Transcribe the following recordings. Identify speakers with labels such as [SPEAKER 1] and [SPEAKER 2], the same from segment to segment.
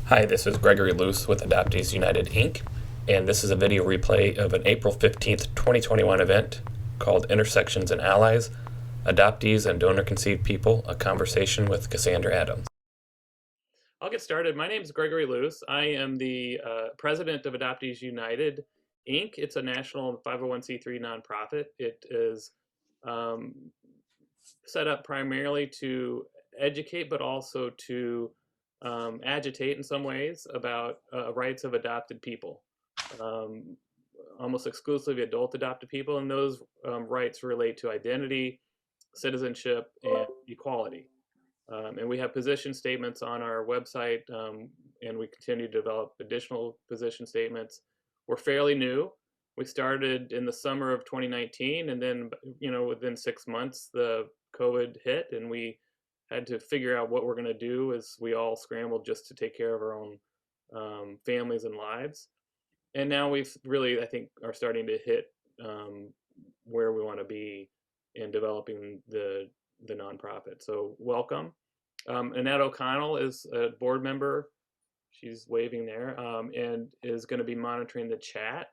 [SPEAKER 1] Hi, this is Gregory Luce with Adoptees United, Inc., and this is a video replay of an April 15th, 2021 event called Intersections and Allies, Adoptees and Donor-Conceived People, a conversation with Cassandra Adams. I'll get started. My name is Gregory Luce. I am the president of Adoptees United, Inc. It's a national 501c3 nonprofit. It is set up primarily to educate, but also to agitate in some ways about rights of adopted people, almost exclusively adult adopted people, and those rights relate to identity, citizenship, and equality. And we have position statements on our website, and we continue to develop additional position statements. We're fairly new. We started in the summer of 2019, and then, within 6 months, the COVID hit, and we had to figure out what we're going to do as we all scrambled just to take care of our own families and lives. And now we've really, I think, are starting to hit where we want to be in developing the nonprofit. So welcome. Annette O'Connell is a board member. She's waving there, and is going to be monitoring the chat.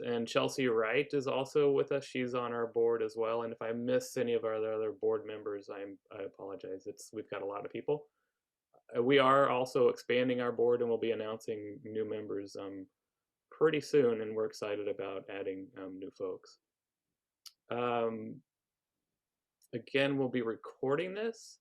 [SPEAKER 1] And Chelsea Wright is also with us. She's on our board as well. And if I miss any of our other board members, I apologize. We've got a lot of people. We are also expanding our board, and we'll be announcing new members pretty soon. And we're excited about adding new folks. Again, we'll be recording this.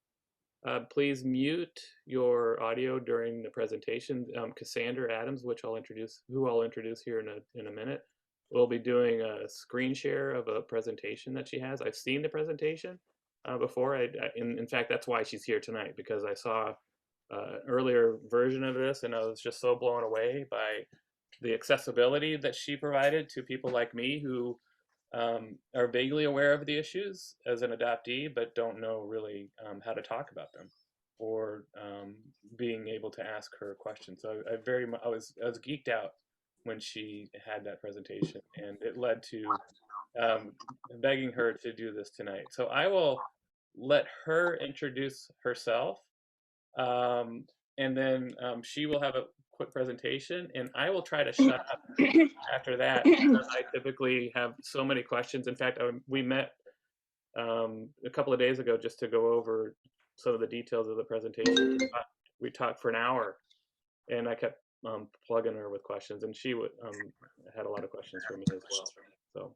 [SPEAKER 1] Please mute your audio during the presentation. Cassandra Adams, who I'll introduce here in a minute, will be doing a screen share of a presentation that she has. I've seen the presentation before. In fact, that's why she's here tonight, because I saw an earlier version of this, and I was just so blown away by the accessibility that she provided to people like me who are vaguely aware of the issues as an adoptee, but don't know really how to talk about them, or being able to ask her questions. So I was geeked out when she had that presentation, and it led to begging her to do this tonight. So I will let her introduce herself, and then she will have a quick presentation, and I will try to shut up after that, because I typically have so many questions. In fact, we met a couple of days ago just to go over some of the details of the presentation. We talked for an hour, and I kept plugging her with questions, and she had a lot of questions for me as well.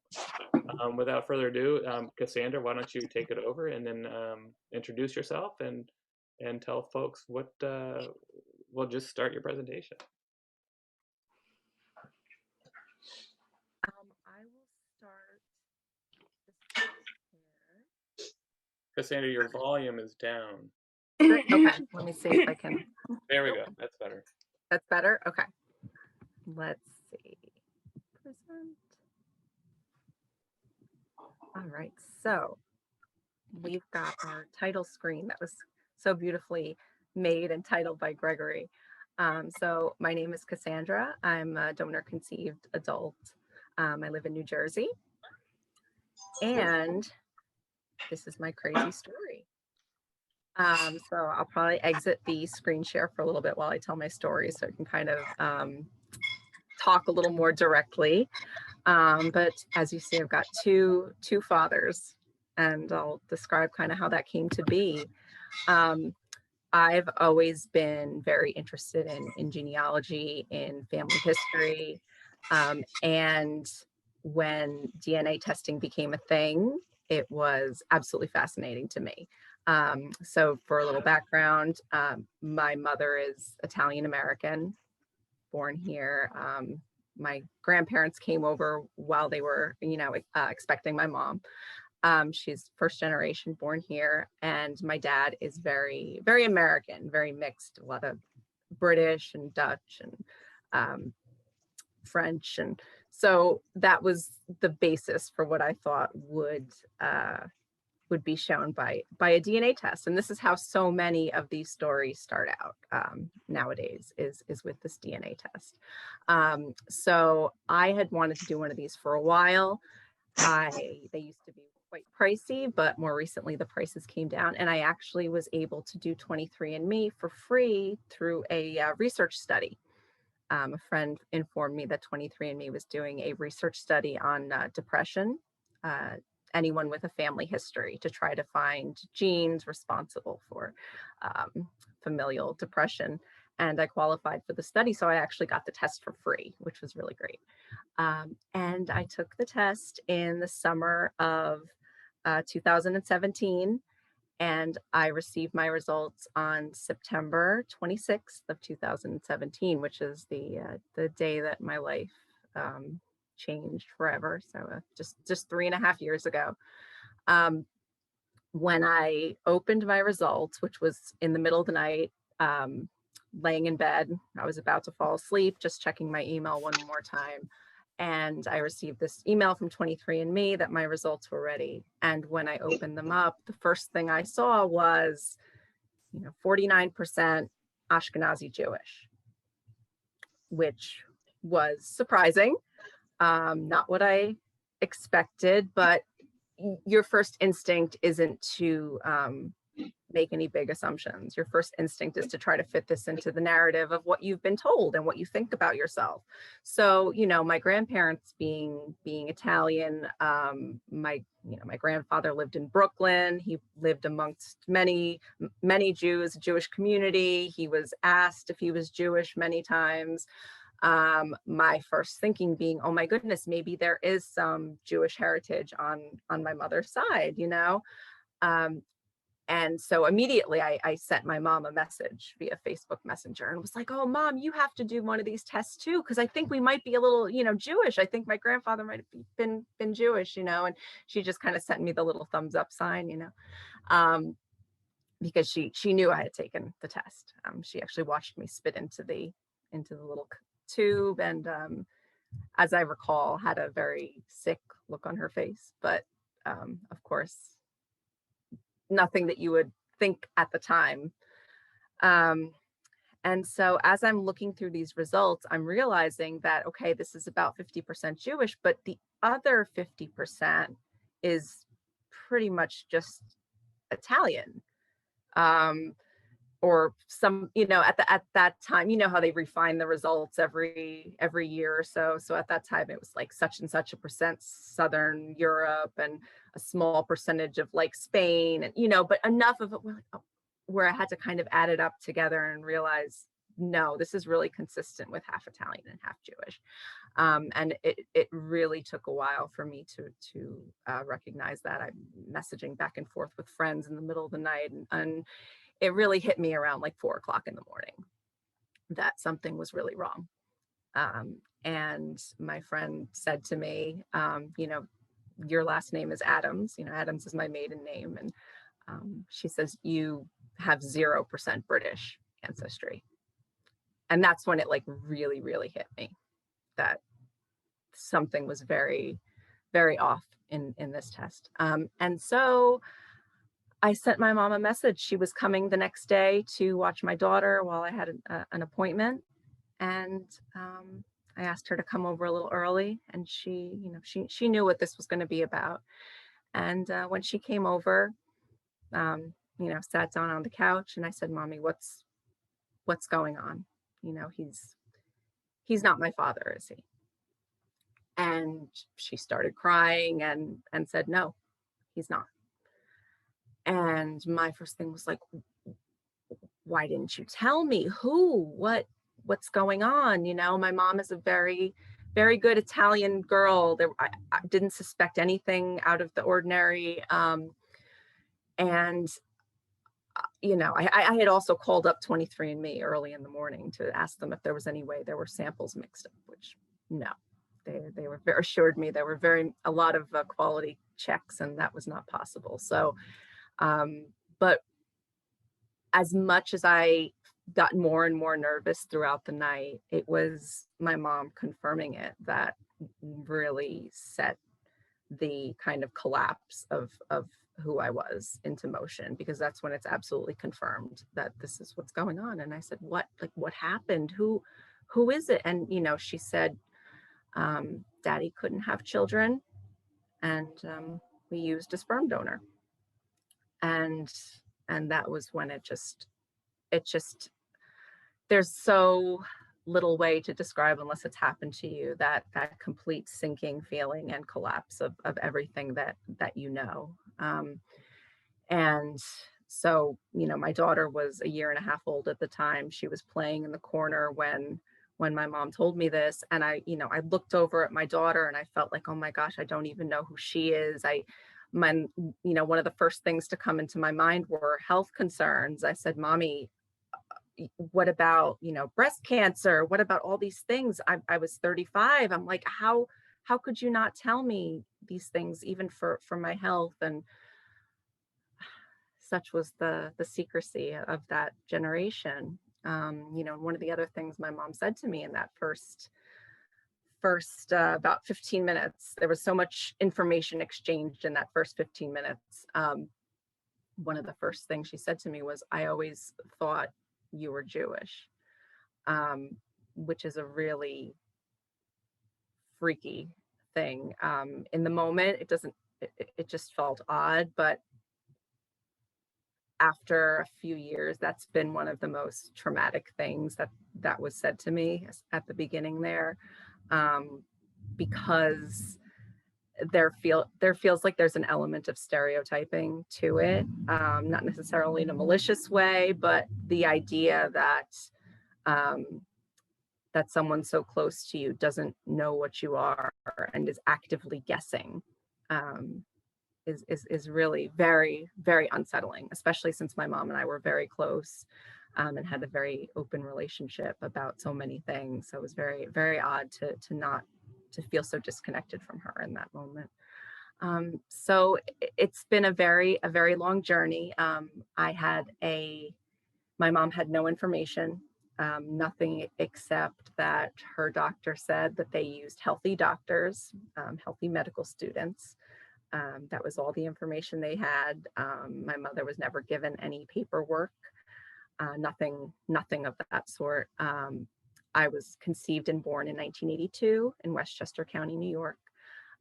[SPEAKER 1] So without further ado, Cassandra, why don't you take it over and then introduce yourself and tell folks what, well, just start your presentation.
[SPEAKER 2] I will start this here.
[SPEAKER 1] Cassandra, your volume is down.
[SPEAKER 2] Okay, let me see if I can.
[SPEAKER 1] There we go. That's better.
[SPEAKER 2] That's better? Okay. Let's see. Present. All right, so we've got our title screen that was so beautifully made and titled by Gregory. So my name is Cassandra. I'm a donor-conceived adult. I live in New Jersey, and this is my crazy story. So I'll probably exit the screen share for a little bit while I tell my story, so I can kind of talk a little more directly. But as you see, I've got two fathers, and I'll describe kind of how that came to be. I've always been very interested in genealogy, in family history, and when DNA testing became a thing, it was absolutely fascinating to me. So for a little background, my mother is Italian American, born here. My grandparents came over while they were, expecting my mom. She's first generation born here, and my dad is very, very American, very mixed, a lot of British and Dutch and French. And so that was the basis for what I thought would be shown by a DNA test. And this is how so many of these stories start out nowadays, is with this DNA test. So I had wanted to do one of these for a while. They used to be quite pricey, but more recently the prices came down, and I actually was able to do 23andMe for free through a research study. A friend informed me that 23andMe was doing a research study on depression, uh, anyone with a family history, to try to find genes responsible for familial depression. And I qualified for the study, so I actually got the test for free, which was really great. And I took the test in the summer of 2017, and I received my results on September 26th of 2017, which is the day that my life changed forever. So just 3.5 years ago. When I opened my results, which was in the middle of the night, laying in bed, I was about to fall asleep, just checking my email one more time. And I received this email from 23andMe that my results were ready. And when I opened them up, the first thing I saw was, 49% Ashkenazi Jewish, which was surprising. Not what I expected, but your first instinct isn't to make any big assumptions. Your first instinct is to try to fit this into the narrative of what you've been told and what you think about yourself. So, my grandparents being Italian, my grandfather lived in Brooklyn. He lived amongst many Jews, a Jewish community. He was asked if he was Jewish many times. My first thinking being, oh my goodness, maybe there is some Jewish heritage on my mother's side, and so immediately I sent my mom a message via Facebook Messenger and was like, oh, Mom, you have to do one of these tests too, because I think we might be a little, Jewish. I think my grandfather might have been Jewish, and she just kind of sent me the little thumbs up sign, because she knew I had taken the test. She actually watched me spit into the little tube, and as I recall, had a very sick look on her face. But of course, nothing that you would think at the time. And so as I'm looking through these results, I'm realizing that, okay, this is about 50% Jewish, but the other 50% is pretty much just Italian. Or some, at that time, how they refine the results every year or so. So at that time, it was like such and such a percent Southern Europe and a small percentage of like Spain, and but enough of it where I had to kind of add it up together and realize, no, this is really consistent with half Italian and half Jewish. And it really took a while for me to recognize that. I'm messaging back and forth with friends in the middle of the night, and it really hit me around like 4 o'clock in the morning that something was really wrong. And my friend said to me, your last name is Adams. Adams is my maiden name. And she says, you have 0% British ancestry. And that's when it like really, really hit me that something was very, very off in this test. And so I sent my mom a message. She was coming the next day to watch my daughter while I had an appointment. And I asked her to come over a little early, and she knew what this was going to be about. And when she came over, sat down on the couch, and I said, Mommy, what's going on? He's not my father, is he? And she started crying and said, no, he's not. And my first thing was like, why didn't you tell me? What's going on? My mom is a very, very good Italian girl. I didn't suspect anything out of the ordinary. And I had also called up 23andMe early in the morning to ask them if there was any way there were samples mixed up, which no, they were very assured me there were a lot of quality checks, and that was not possible. So, but as much as I got more and more nervous throughout the night, it was my mom confirming it that really set the kind of collapse of who I was into motion, because that's when it's absolutely confirmed that this is what's going on. And I said, what happened? Who is it? And, she said, Daddy couldn't have children. And we used a sperm donor. And that was when it just, there's so little way to describe, unless it's happened to you, that complete sinking feeling and collapse of everything that you know. And so, you know, my daughter was a year and a half old at the time. She was playing in the corner when my mom told me this. And I looked over at my daughter and I felt like, oh my gosh, I don't even know who she is. One of the first things to come into my mind were health concerns. I said, Mommy, what about, breast cancer? What about all these things? I was 35. I'm like, how could you not tell me these things, even for my health? And such was the secrecy of that generation. One of the other things my mom said to me in that first about 15 minutes, there was so much information exchanged in that first 15 minutes. One of the first things she said to me was, I always thought you were Jewish, which is a really freaky thing. In the moment, it just felt odd, but after a few years, that's been one of the most traumatic things that was said to me at the beginning there, because there feels like there's an element of stereotyping to it, not necessarily in a malicious way, but the idea that that someone so close to you doesn't know what you are and is actively guessing, is really very, very unsettling, especially since my mom and I were very close, and had a very open relationship about so many things. So it was very, very odd to feel so disconnected from her in that moment. So it's been a very long journey. My mom had no information, nothing except that her doctor said that they used healthy doctors, healthy medical students. That was all the information they had. My mother was never given any paperwork, nothing of that sort. I was conceived and born in 1982 in Westchester County, New York.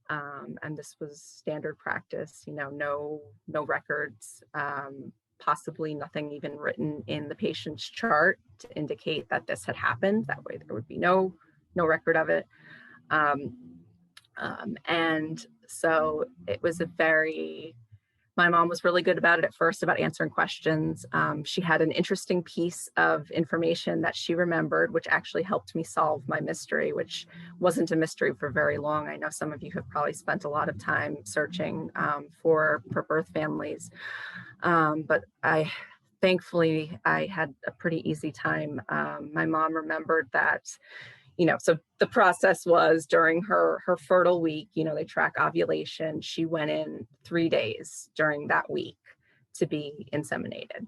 [SPEAKER 2] And this was standard practice, no records, possibly nothing even written in the patient's chart to indicate that this had happened. That way there would be no record of it. And so it was my mom was really good about it at first, about answering questions. She had an interesting piece of information that she remembered, which actually helped me solve my mystery, which wasn't a mystery for very long. I know some of you have probably spent a lot of time searching for birth families, but thankfully I had a pretty easy time. My mom remembered that, so the process was during her fertile week, they track ovulation. She went in 3 days during that week to be inseminated.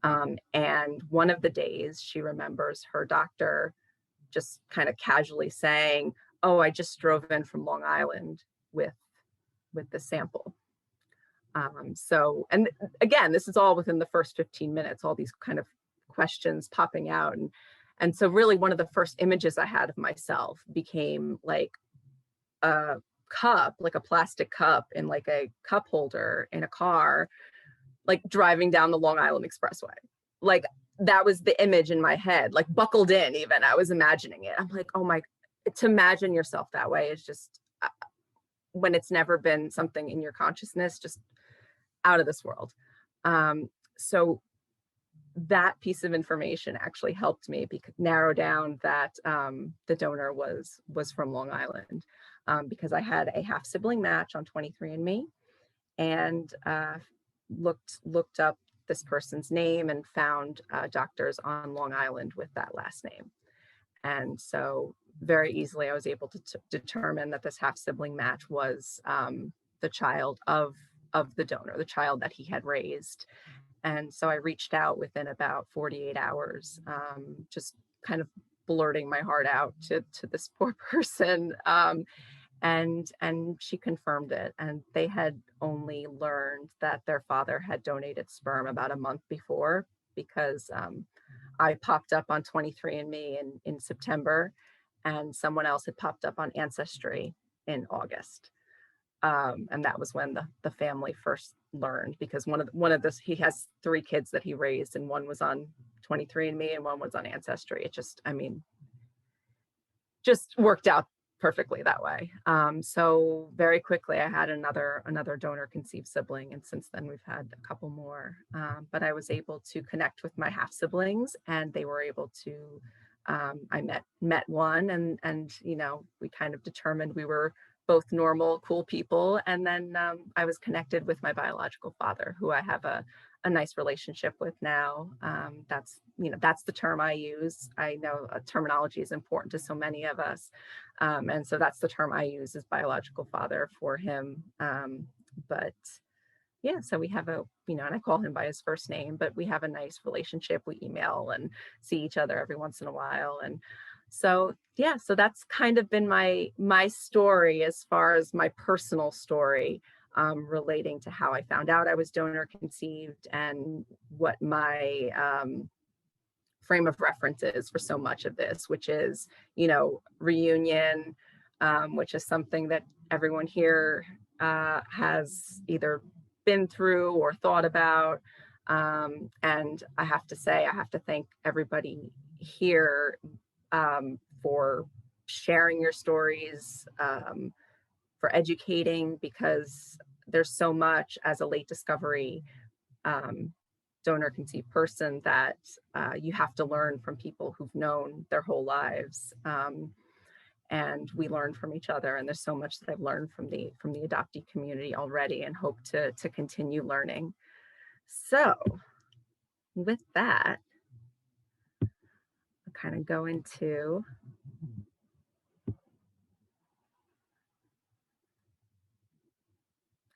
[SPEAKER 2] And one of the days she remembers her doctor just kind of casually saying, oh, I just drove in from Long Island with the sample. So, and again, this is all within the first 15 minutes, all these kind of questions popping out. And so really one of the first images I had of myself became like a cup, like a plastic cup in like a cup holder in a car, like driving down the Long Island Expressway. Like that was the image in my head, like buckled in even. I was imagining it. I'm like, oh my, to imagine yourself that way is just, when it's never been something in your consciousness, just out of this world. So that piece of information actually helped me narrow down that the donor was from Long Island, because I had a half sibling match on 23andMe and looked up this person's name and found doctors on Long Island with that last name. And so very easily I was able to determine that this half sibling match was the child of the donor, the child that he had raised. And so I reached out within about 48 hours, just kind of blurting my heart out to this poor person. And she confirmed it. And they had only learned that their father had donated sperm about a month before, because I popped up on 23andMe in September, and someone else had popped up on Ancestry in August. And that was when the family first learned, because he has 3 kids that he raised, and one was on 23andMe and one was on Ancestry. It just, I mean, just worked out perfectly that way. So very quickly I had another donor conceived sibling, and since then we've had a couple more. But I was able to connect with my half siblings, and they were able to. I met one, and you know, we kind of determined we were both normal, cool people. And then I was connected with my biological father, who I have a nice relationship with now. That's, you know, that's the term I use. I know terminology is important to so many of us. And so that's the term I use, is biological father for him. But yeah, so we have you know, and I call him by his first name, but we have a nice relationship. We email and see each other every once in a while. And so, yeah, so that's kind of been my story as far as my personal story, relating to how I found out I was donor conceived, and what my frame of reference is for so much of this, which is, you know, reunion, which is something that everyone here has either been through or thought about. And I have to say, I have to thank everybody here for sharing your stories, for educating, because there's so much as a late discovery donor conceived person that you have to learn from people who've known their whole lives. And we learn from each other, and there's so much that I've learned from the adoptee community already, and hope to continue learning. So with that, I'll kind of go into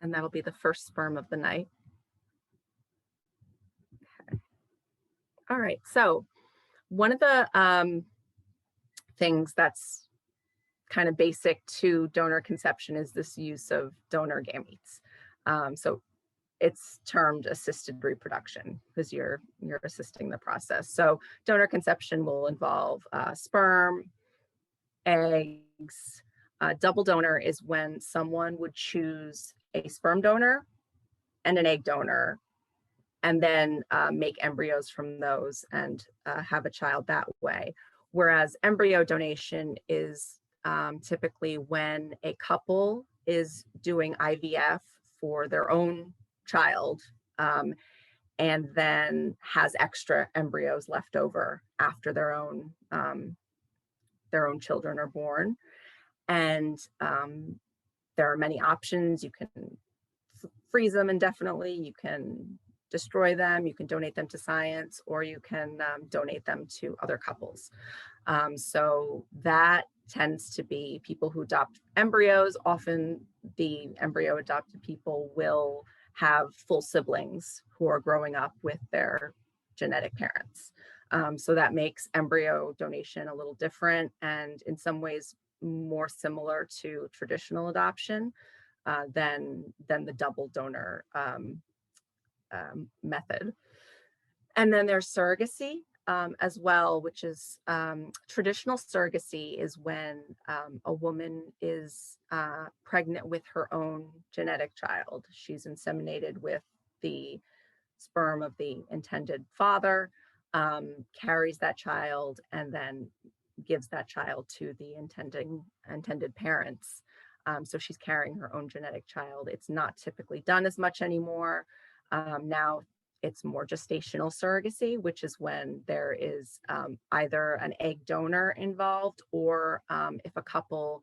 [SPEAKER 2] and that'll be the first sperm of the night. Okay. All right, so one of the things that's kind of basic to donor conception is this use of donor gametes. So it's termed assisted reproduction, because you're assisting the process. So donor conception will involve sperm, eggs. Double donor is when someone would choose a sperm donor and an egg donor, and then make embryos from those and have a child that way. Whereas embryo donation is typically when a couple is doing IVF for their own child, and then has extra embryos left over after their own children are born. And there are many options. You can freeze them indefinitely, you can destroy them, you can donate them to science, or you can donate them to other couples. So that tends to be people who adopt embryos. Often the embryo adopted people will have full siblings who are growing up with their genetic parents. So that makes embryo donation a little different, and in some ways more similar to traditional adoption than the double donor method. And then there's surrogacy as well, which is traditional surrogacy is when a woman is pregnant with her own genetic child. She's inseminated with the sperm of the intended father, carries that child, and then gives that child to the intended parents. So she's carrying her own genetic child. It's not typically done as much anymore. Now it's more gestational surrogacy, which is when there is either an egg donor involved, or if a couple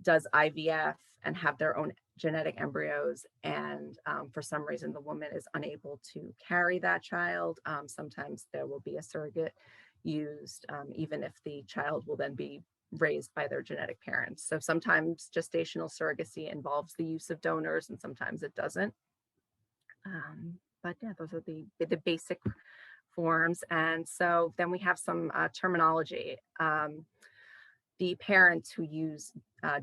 [SPEAKER 2] does IVF and have their own genetic embryos, and for some reason the woman is unable to carry that child, sometimes there will be a surrogate used, even if the child will then be raised by their genetic parents. So sometimes gestational surrogacy involves the use of donors, and sometimes it doesn't. But yeah, those are the basic forms. And so then we have some terminology. The parents who use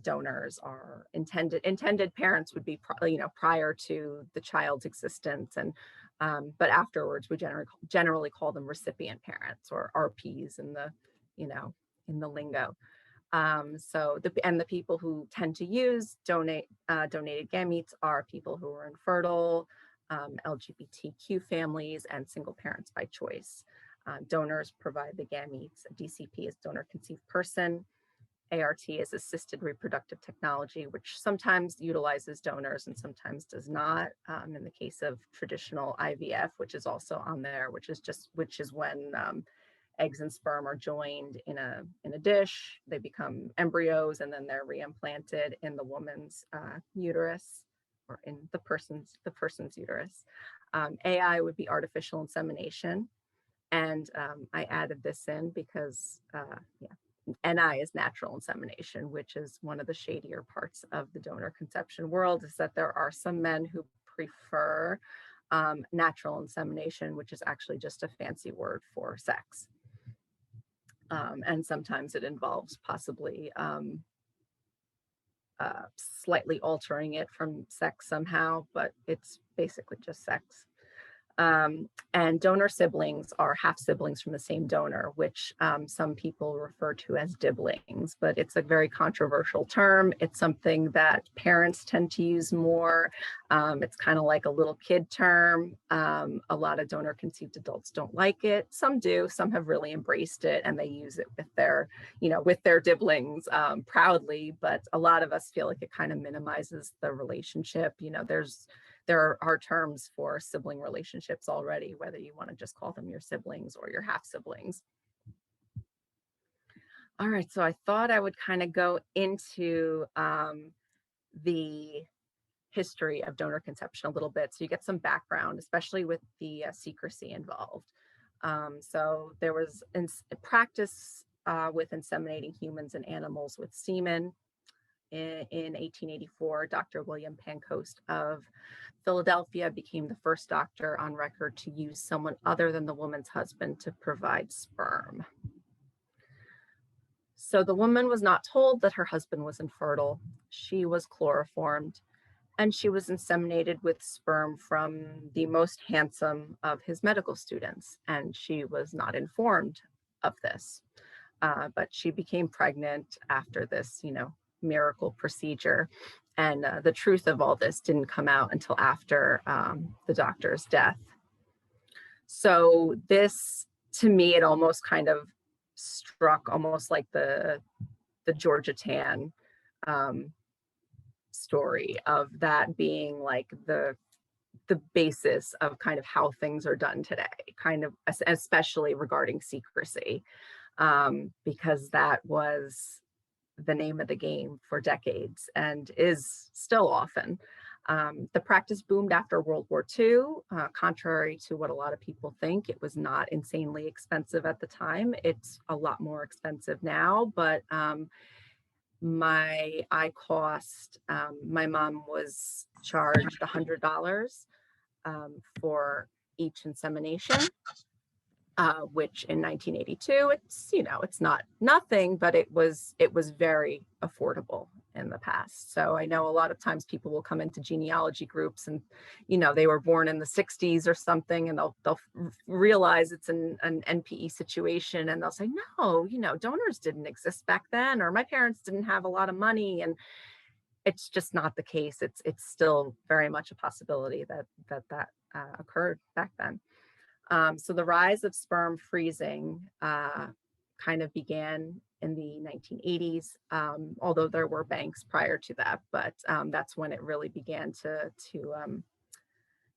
[SPEAKER 2] donors are intended parents would be prior to the child's existence, and but afterwards we generally call them recipient parents, or RPs in the lingo. The people who tend to use donated gametes are people who are infertile, LGBTQ families, and single parents by choice. Donors provide the gametes. DCP is donor conceived person. ART is assisted reproductive technology, which sometimes utilizes donors and sometimes does not. In the case of traditional IVF, which is also on there, which is when eggs and sperm are joined in a dish, they become embryos, and then they're reimplanted in the woman's uterus, or in the person's uterus. AI would be artificial insemination, and I added this in because NI is natural insemination, which is one of the shadier parts of the donor conception world, is that there are some men who prefer natural insemination, which is actually just a fancy word for sex. And sometimes it involves possibly slightly altering it from sex somehow, but it's basically just sex. And donor siblings are half siblings from the same donor, which some people refer to as diblings, but it's a very controversial term. It's something that parents tend to use more. It's kind of like a little kid term. A lot of donor conceived adults don't like it. Some do. Some have really embraced it and they use it with their, with their diblings proudly. But a lot of us feel like it kind of minimizes the relationship. There are terms for sibling relationships already, whether you want to just call them your siblings or your half siblings. All right, so I thought I would kind of go into the history of donor conception a little bit, so you get some background, especially with the secrecy involved. So there was practice with inseminating humans and animals with semen. In 1884, Dr. William Pancoast of Philadelphia became the first doctor on record to use someone other than the woman's husband to provide sperm. So the woman was not told that her husband was infertile. She was chloroformed, and she was inseminated with sperm from the most handsome of his medical students, and she was not informed of this. But she became pregnant after this, miracle procedure. And the truth of all this didn't come out until after the doctor's death. So this, to me, it almost kind of struck almost like the Georgia Tan story of that being like the basis of kind of how things are done today, kind of especially regarding secrecy, because that was the name of the game for decades and is still often. The practice boomed after World War II. Contrary to what a lot of people think, it was not insanely expensive at the time. It's a lot more expensive now, but my mom was charged $100 for each insemination. Which in 1982, it's not nothing, but it was very affordable in the past. So I know a lot of times people will come into genealogy groups and, they were born in the 60s or something, and they'll realize it's an NPE situation, and they'll say, no, donors didn't exist back then, or my parents didn't have a lot of money, and it's just not the case. It's still very much a possibility that occurred back then. So the rise of sperm freezing kind of began in the 1980s, although there were banks prior to that, but that's when it really began to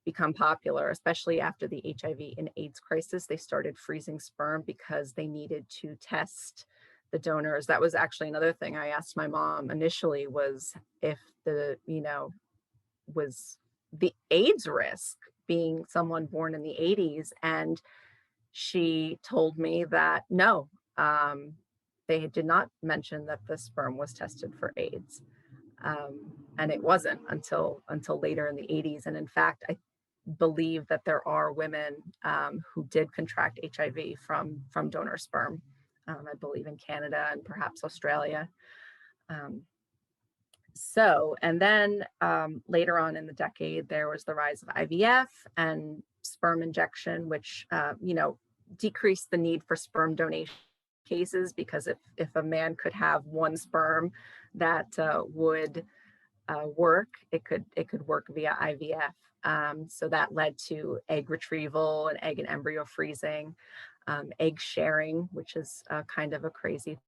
[SPEAKER 2] become popular, especially after the HIV and AIDS crisis. They started freezing sperm because they needed to test the donors. That was actually another thing I asked my mom initially, was if was the AIDS risk being someone born in the 80s, and she told me that no, they did not mention that the sperm was tested for AIDS, and it wasn't until later in the 80s. And in fact, I believe that there are women who did contract HIV from donor sperm. I believe in Canada and perhaps Australia. And then later on in the decade, there was the rise of IVF and sperm injection, which, decreased the need for sperm donation cases, because if a man could have one sperm that would work, it could work via IVF. So that led to egg retrieval and egg and embryo freezing, egg sharing, which is kind of a crazy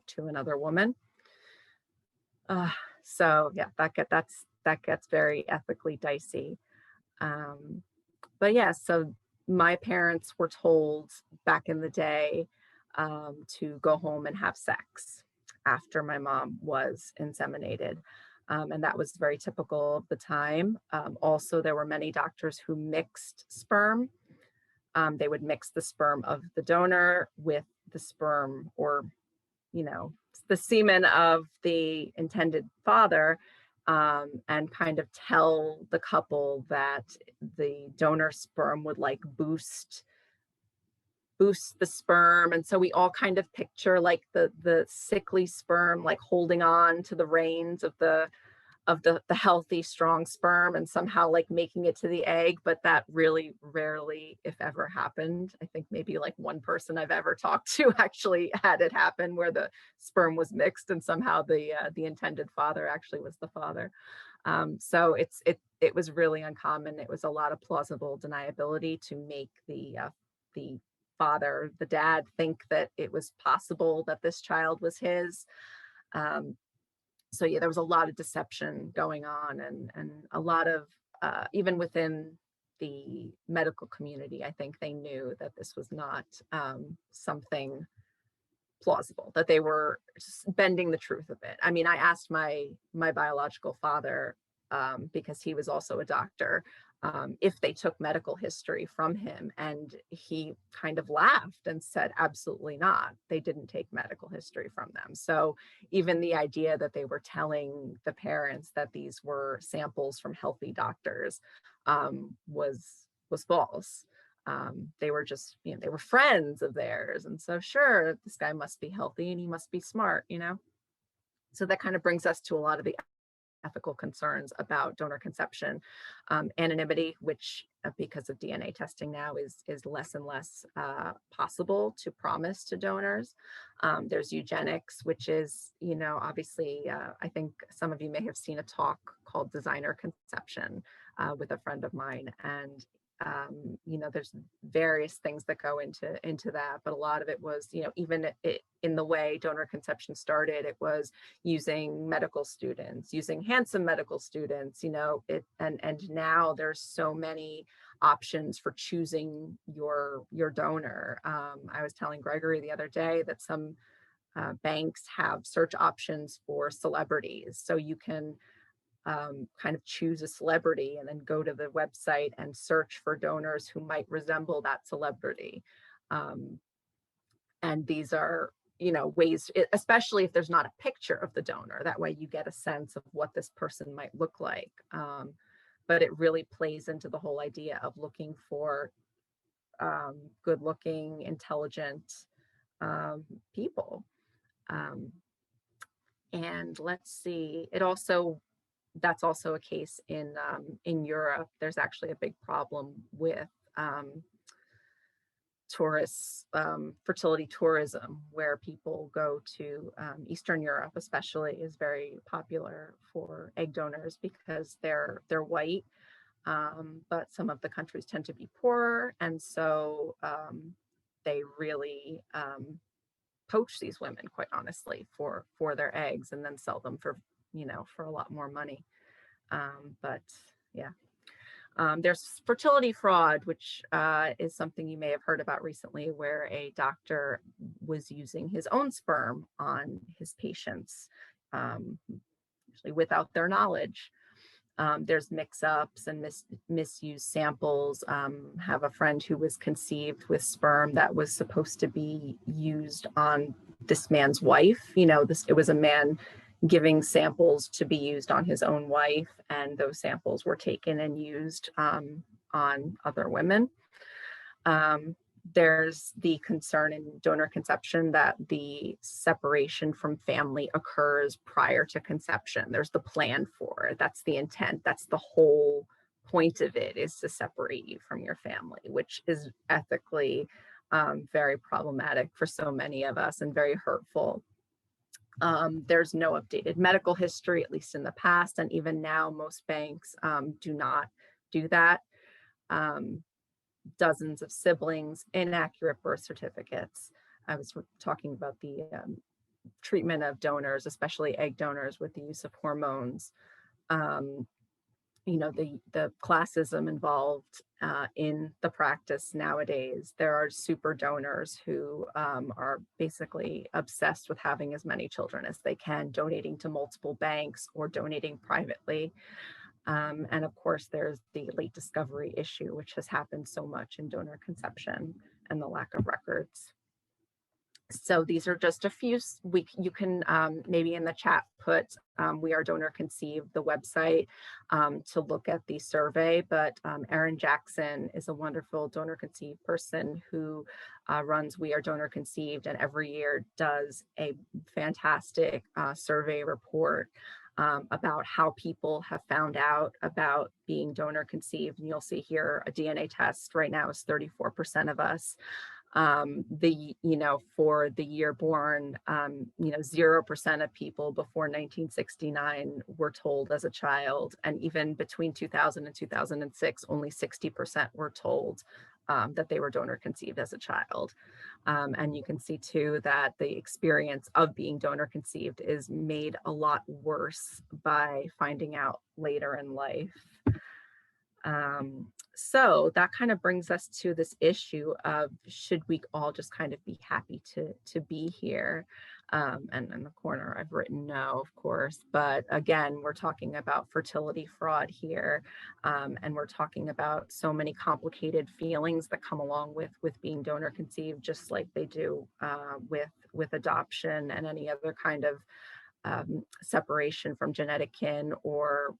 [SPEAKER 2] to another woman. So yeah, that gets very ethically dicey. But yeah, so my parents were told back in the day to go home and have sex after my mom was inseminated. And that was very typical of the time. Also, there were many doctors who mixed sperm. They would mix the sperm of the donor with the sperm, or the semen of the intended father, and kind of tell the couple that the donor sperm would like boost the sperm. And so we all kind of picture like the sickly sperm like holding on to the reins of the healthy, strong sperm and somehow like making it to the egg. But that really rarely, if ever, happened. I think maybe like one person I've ever talked to actually had it happen, where the sperm was mixed and somehow the intended father actually was the father. So it was really uncommon. It was a lot of plausible deniability to make the father, the dad, think that it was possible that this child was his. So yeah, there was a lot of deception going on, and a lot of even within the medical community, I think they knew that this was not something plausible, that they were bending the truth a bit. I mean, I asked my biological father, because he was also a doctor, if they took medical history from him, and he kind of laughed and said, absolutely not. They didn't take medical history from them. So even the idea that they were telling the parents that these were samples from healthy doctors was false. They were just, they were friends of theirs. And so sure, this guy must be healthy and he must be smart, So that kind of brings us to a lot of the ethical concerns about donor conception. Anonymity, which because of DNA testing now is less and less possible to promise to donors. There's eugenics, which is, obviously, I think some of you may have seen a talk called Designer Conception with a friend of mine. And there's various things that go into that, but a lot of it was, even in the way donor conception started, it was using medical students, using handsome medical students, and now there's so many options for choosing your donor. I was telling Gregory the other day that some banks have search options for celebrities, so you can kind of choose a celebrity and then go to the website and search for donors who might resemble that celebrity. And these are, ways, especially if there's not a picture of the donor, that way you get a sense of what this person might look like. But it really plays into the whole idea of looking for good looking, intelligent people. And let's see, that's also a case in Europe. There's actually a big problem with tourists, fertility tourism, where people go to Eastern Europe, especially, is very popular for egg donors because they're white, but some of the countries tend to be poorer, and so they really poach these women, quite honestly, for their eggs, and then sell them for for a lot more money. But yeah, there's fertility fraud, which is something you may have heard about recently, where a doctor was using his own sperm on his patients, usually without their knowledge. There's mix-ups and misused samples. Have a friend who was conceived with sperm that was supposed to be used on this man's wife. It was a man giving samples to be used on his own wife, and those samples were taken and used on other women. There's the concern in donor conception that the separation from family occurs prior to conception. There's the plan for it. That's the intent. That's the whole point of it, is to separate you from your family, which is ethically very problematic for so many of us and very hurtful. There's no updated medical history, at least in the past, and even now most banks do not do that. Dozens of siblings, inaccurate birth certificates. I was talking about the treatment of donors, especially egg donors, with the use of hormones. You know, the classism involved in the practice nowadays. There are super donors who are basically obsessed with having as many children as they can, donating to multiple banks or donating privately. And of course, there's the late discovery issue, which has happened so much in donor conception, and the lack of records. So these are just a few. You can maybe in the chat put We Are Donor Conceived, the website, to look at the survey. But Erin Jackson is a wonderful donor conceived person who runs We Are Donor Conceived, and every year does a fantastic survey report about how people have found out about being donor conceived. And you'll see here a DNA test right now is 34% of us. For the year born, 0% of people before 1969 were told as a child, and even between 2000 and 2006, only 60% were told that they were donor conceived as a child. And you can see too that the experience of being donor conceived is made a lot worse by finding out later in life. So that kind of brings us to this issue of, should we all just kind of be happy to be here? And in the corner, I've written no, of course. But again, we're talking about fertility fraud here. And we're talking about so many complicated feelings that come along with being donor conceived, just like they do with adoption and any other kind of separation from genetic kin or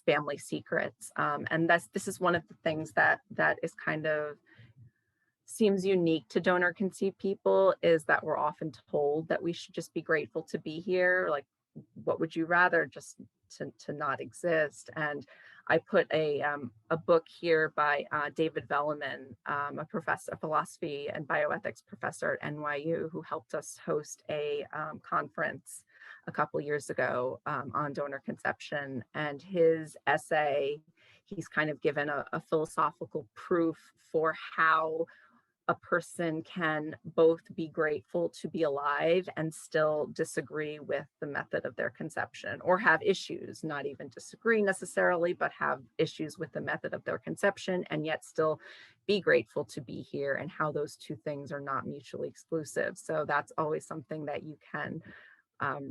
[SPEAKER 2] family secrets. And this is one of the things that is kind of seems unique to donor conceived people, is that we're often told that we should just be grateful to be here. Like, what would you rather, just to not exist? And I put a book here by David Velleman, a professor, a philosophy and bioethics professor at NYU, who helped us host a conference a couple years ago on donor conception. And his essay, he's kind of given a philosophical proof for how a person can both be grateful to be alive and still disagree with the method of their conception, or have issues, not even disagree necessarily, but have issues with the method of their conception, and yet still be grateful to be here, and how those two things are not mutually exclusive. So that's always something that you can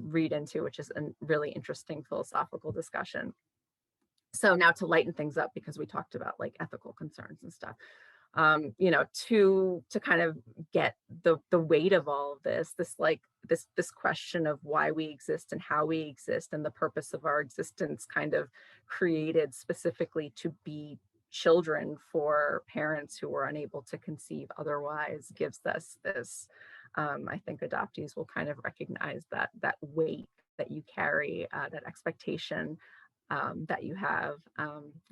[SPEAKER 2] read into, which is a really interesting philosophical discussion. So now, to lighten things up, because we talked about like ethical concerns and stuff, to kind of get the weight of all of this question of why we exist and how we exist, and the purpose of our existence, kind of created specifically to be children for parents who were unable to conceive otherwise, gives us this, I think adoptees will kind of recognize that weight that you carry, that expectation that you have.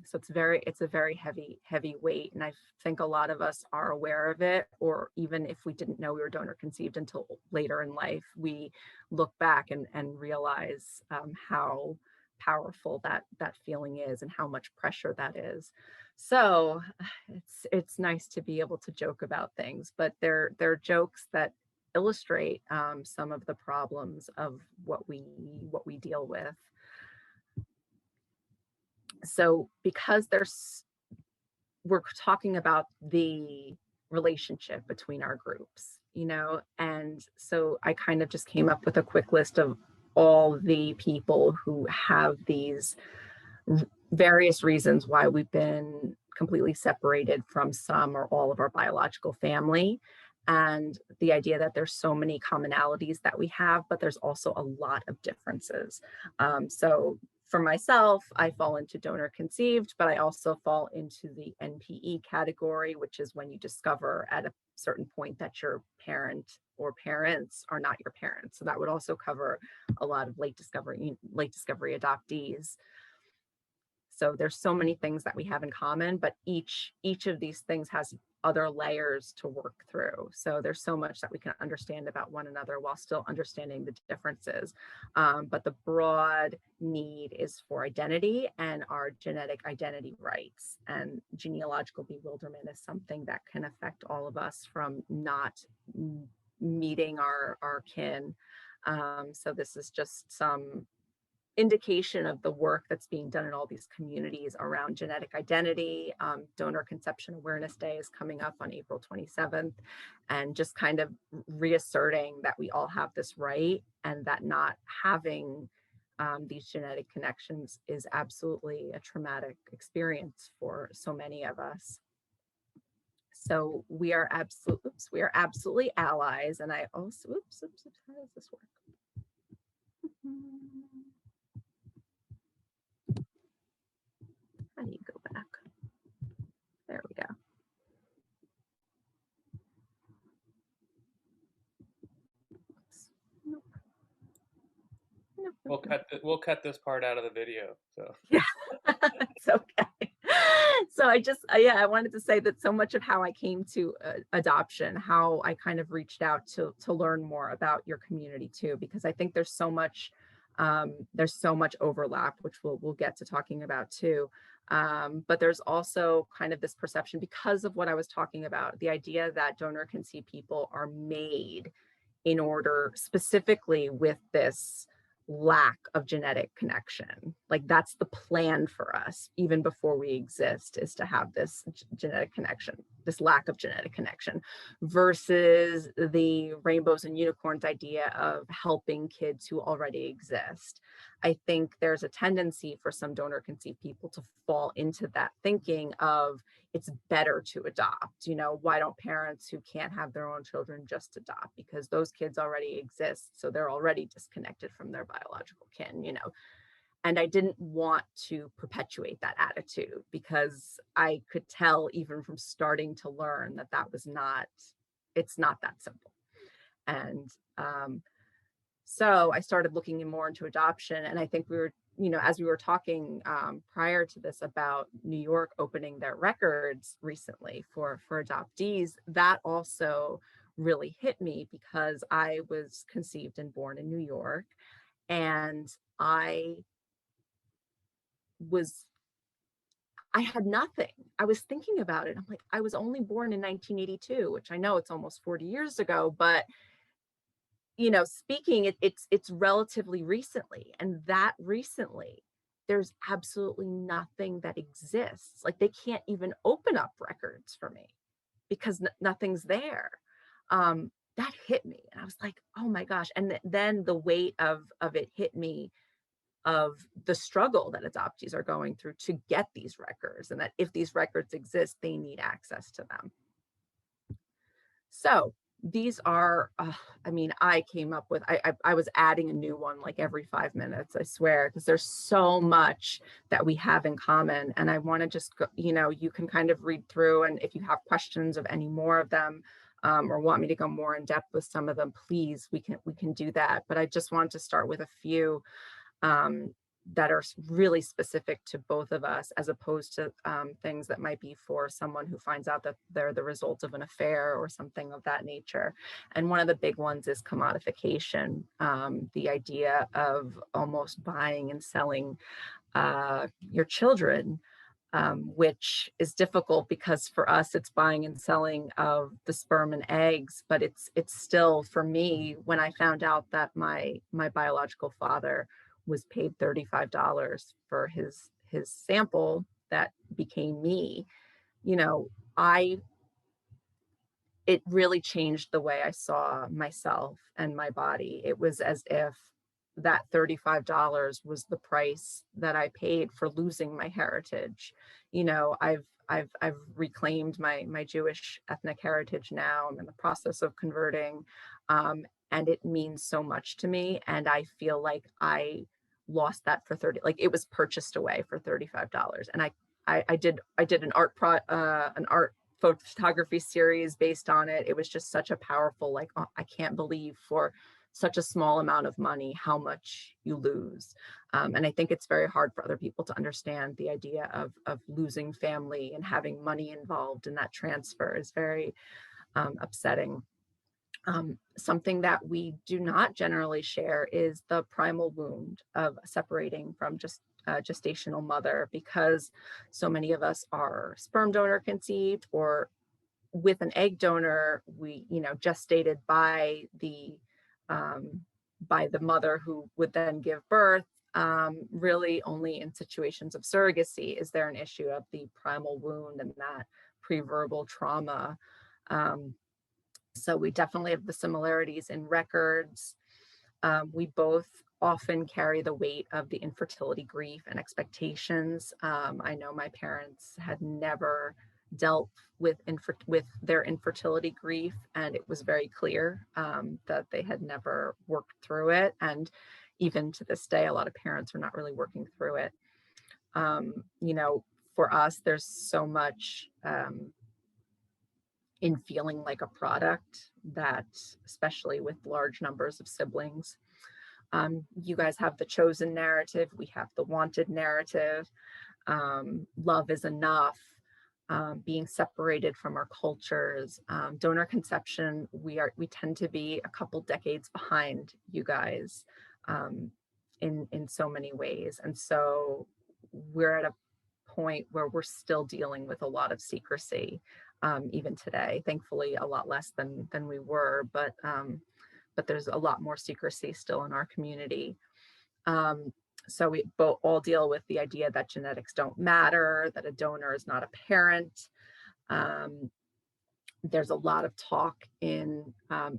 [SPEAKER 2] So it's a very heavy weight. And I think a lot of us are aware of it, or even if we didn't know we were donor conceived until later in life, we look back and realize how powerful that feeling is, and how much pressure that is. So it's nice to be able to joke about things, but they're jokes that illustrate some of the problems of what we deal with. So because we're talking about the relationship between our groups, and so I kind of just came up with a quick list of all the people who have these various reasons why we've been completely separated from some or all of our biological family. And the idea that there's so many commonalities that we have, but there's also a lot of differences. So for myself, I fall into donor conceived, but I also fall into the NPE category, which is when you discover at a certain point that your parent or parents are not your parents. So that would also cover a lot of late discovery adoptees. So there's so many things that we have in common, but each of these things has other layers to work through. So there's so much that we can understand about one another while still understanding the differences. But the broad need is for identity and our genetic identity rights. And genealogical bewilderment is something that can affect all of us from not meeting our kin. So this is just some indication of the work that's being done in all these communities around genetic identity. Donor Conception Awareness Day is coming up on April 27th, and just kind of reasserting that we all have this right, and that not having these genetic connections is absolutely a traumatic experience for so many of us. So we are absolutely allies. And I also, how does this work? How do you go back? There we go. Nope.
[SPEAKER 1] We'll cut this part out of the video. So
[SPEAKER 2] yeah, it's okay. So I wanted to say that so much of how I came to adoption, how I kind of reached out to learn more about your community too, because I think there's so much overlap, which we'll get to talking about too. But there's also kind of this perception, because of what I was talking about, the idea that donor conceived people are made in order specifically with this lack of genetic connection. Like that's the plan for us, even before we exist, is to have this genetic connection, this lack of genetic connection, versus the rainbows and unicorns idea of helping kids who already exist. I think there's a tendency for some donor conceived people to fall into that thinking of it's better to adopt. Why don't parents who can't have their own children just adopt? Because those kids already exist, so they're already disconnected from their biological kin, And I didn't want to perpetuate that attitude, because I could tell even from starting to learn that it's not that simple. And so I started looking more into adoption, and I think we were, as we were talking prior to this about New York opening their records recently for adoptees, that also really hit me, because I was conceived and born in New York, and I had nothing. I was thinking about it. I'm like, I was only born in 1982, which I know it's almost 40 years ago, but speaking, it's relatively recently, and that recently, there's absolutely nothing that exists. Like they can't even open up records for me because nothing's there. That hit me, and I was like, oh my gosh. And then the weight of it hit me, of the struggle that adoptees are going through to get these records, and that if these records exist, they need access to them. So these are, I came up with, I was adding a new one like every 5 minutes, I swear, because there's so much that we have in common. And I want to just go, you can kind of read through, and if you have questions of any more of them, or want me to go more in depth with some of them, please, we can do that. But I just want to start with a few that are really specific to both of us, as opposed to things that might be for someone who finds out that they're the result of an affair or something of that nature. And one of the big ones is commodification, the idea of almost buying and selling your children, which is difficult, because for us it's buying and selling of the sperm and eggs, but it's still, for me, when I found out that my biological father was paid $35 for his sample that became me, it really changed the way I saw myself and my body. It was as if that $35 was the price that I paid for losing my heritage. I've reclaimed my Jewish ethnic heritage now. I'm in the process of converting, and it means so much to me. And I feel like I lost that for 30, like it was purchased away for $35. And I did an art photography series based on it. It was just such a powerful, like, oh, I can't believe for such a small amount of money how much you lose. And I think it's very hard for other people to understand the idea of losing family and having money involved in that transfer is very upsetting. Something that we do not generally share is the primal wound of separating from just gestational mother, because so many of us are sperm donor conceived or with an egg donor, we, gestated by the mother who would then give birth. Really only in situations of surrogacy is there an issue of the primal wound and that pre-verbal trauma. So we definitely have the similarities in records. We both often carry the weight of the infertility grief and expectations. I know my parents had never dealt with their infertility grief, and it was very clear that they had never worked through it. And even to this day, a lot of parents are not really working through it. For us, there's so much in feeling like a product, that especially with large numbers of siblings. You guys have the chosen narrative, we have the wanted narrative. Love is enough, being separated from our cultures. Donor conception, we tend to be a couple decades behind you guys in so many ways. And so we're at a point where we're still dealing with a lot of secrecy, even today. Thankfully, a lot less than we were, but there's a lot more secrecy still in our community. So we both all deal with the idea that genetics don't matter, that a donor is not a parent. There's a lot of talk in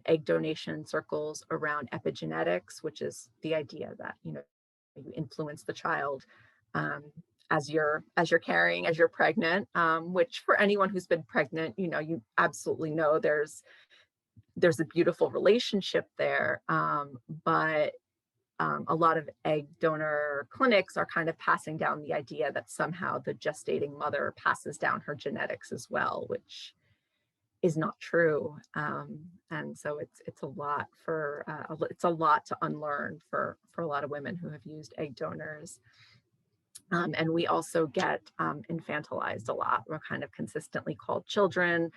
[SPEAKER 2] egg donation circles around epigenetics, which is the idea that you influence the child as you're carrying, as you're pregnant. Which for anyone who's been pregnant, you absolutely know there's a beautiful relationship there, but a lot of egg donor clinics are kind of passing down the idea that somehow the gestating mother passes down her genetics as well, which is not true. And so it's a lot to unlearn for a lot of women who have used egg donors. And we also get infantilized a lot. We're kind of consistently called children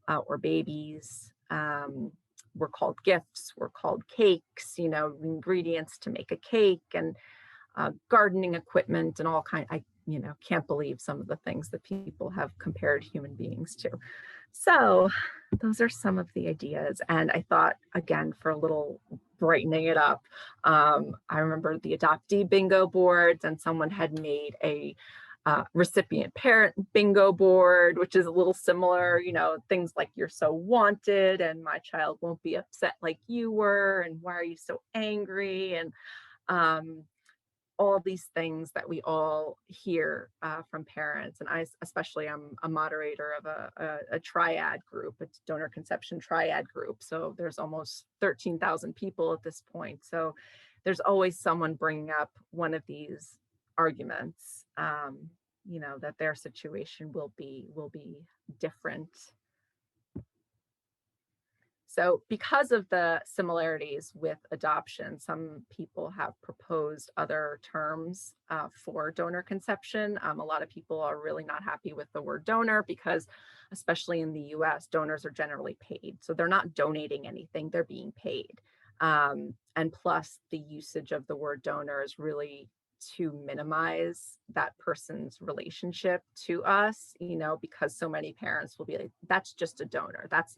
[SPEAKER 2] or babies. We're called gifts, we're called cakes, ingredients to make a cake, and gardening equipment and all kind. I can't believe some of the things that people have compared human beings to. So those are some of the ideas. And I thought, again, for a little brightening it up, I remember the adoptee bingo boards, and someone had made a recipient parent bingo board, which is a little similar, things like you're so wanted and my child won't be upset like you were, and why are you so angry, and all these things that we all hear from parents. And I especially, I'm a moderator of a triad group, it's donor conception triad group, so there's almost 13,000 people at this point, so there's always someone bringing up one of these arguments, that their situation will be different. So because of the similarities with adoption, some people have proposed other terms for donor conception. A lot of people are really not happy with the word donor because, especially in the US, donors are generally paid. So they're not donating anything, they're being paid. And plus the usage of the word donor is really to minimize that person's relationship to us, because so many parents will be like, that's just a donor. That's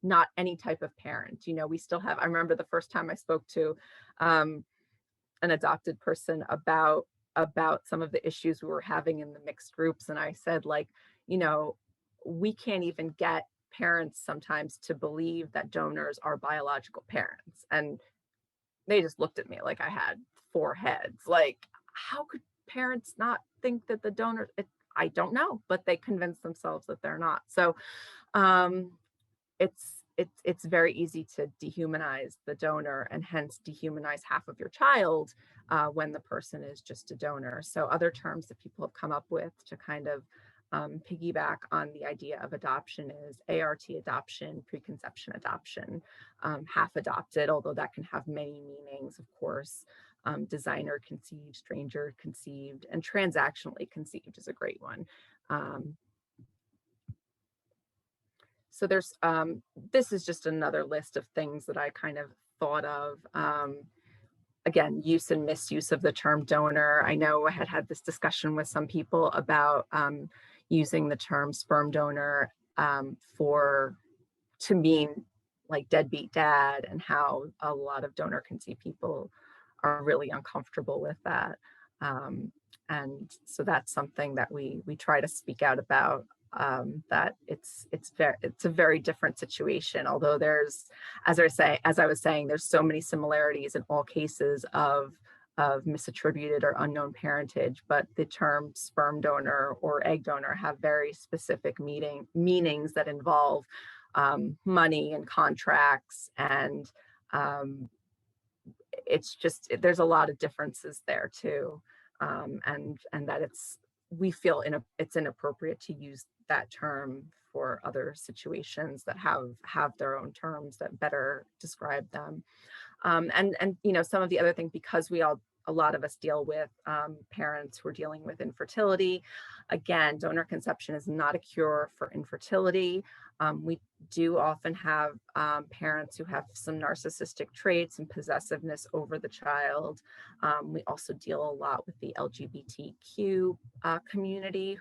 [SPEAKER 2] not any type of parent. We still have, I remember the first time I spoke to an adopted person about some of the issues we were having in the mixed groups. And I said, like, we can't even get parents sometimes to believe that donors are biological parents. And they just looked at me like I had 4 heads. Like, how could parents not think that the donor, I don't know, but they convince themselves that they're not. So it's it's very easy to dehumanize the donor and hence dehumanize half of your child when the person is just a donor. So other terms that people have come up with to kind of piggyback on the idea of adoption is ART adoption, preconception adoption, half adopted, although that can have many meanings, of course. Designer conceived, stranger conceived, and transactionally conceived is a great one. So there's, this is just another list of things that I kind of thought of. Again, use and misuse of the term donor. I know I had this discussion with some people about using the term sperm donor to mean like deadbeat dad, and how a lot of donor conceived people are really uncomfortable with that. And so that's something that we try to speak out about, that it's a very different situation, although there's, as I was saying, there's so many similarities in all cases of misattributed or unknown parentage, but the term sperm donor or egg donor have very specific meanings that involve money and contracts, and it's just, there's a lot of differences there too, and that we feel it's inappropriate to use that term for other situations that have their own terms that better describe them. And you know, some of the other things, because a lot of us deal with parents who are dealing with infertility. Again, donor conception is not a cure for infertility. We do often have parents who have some narcissistic traits and possessiveness over the child. We also deal a lot with the LGBTQ community,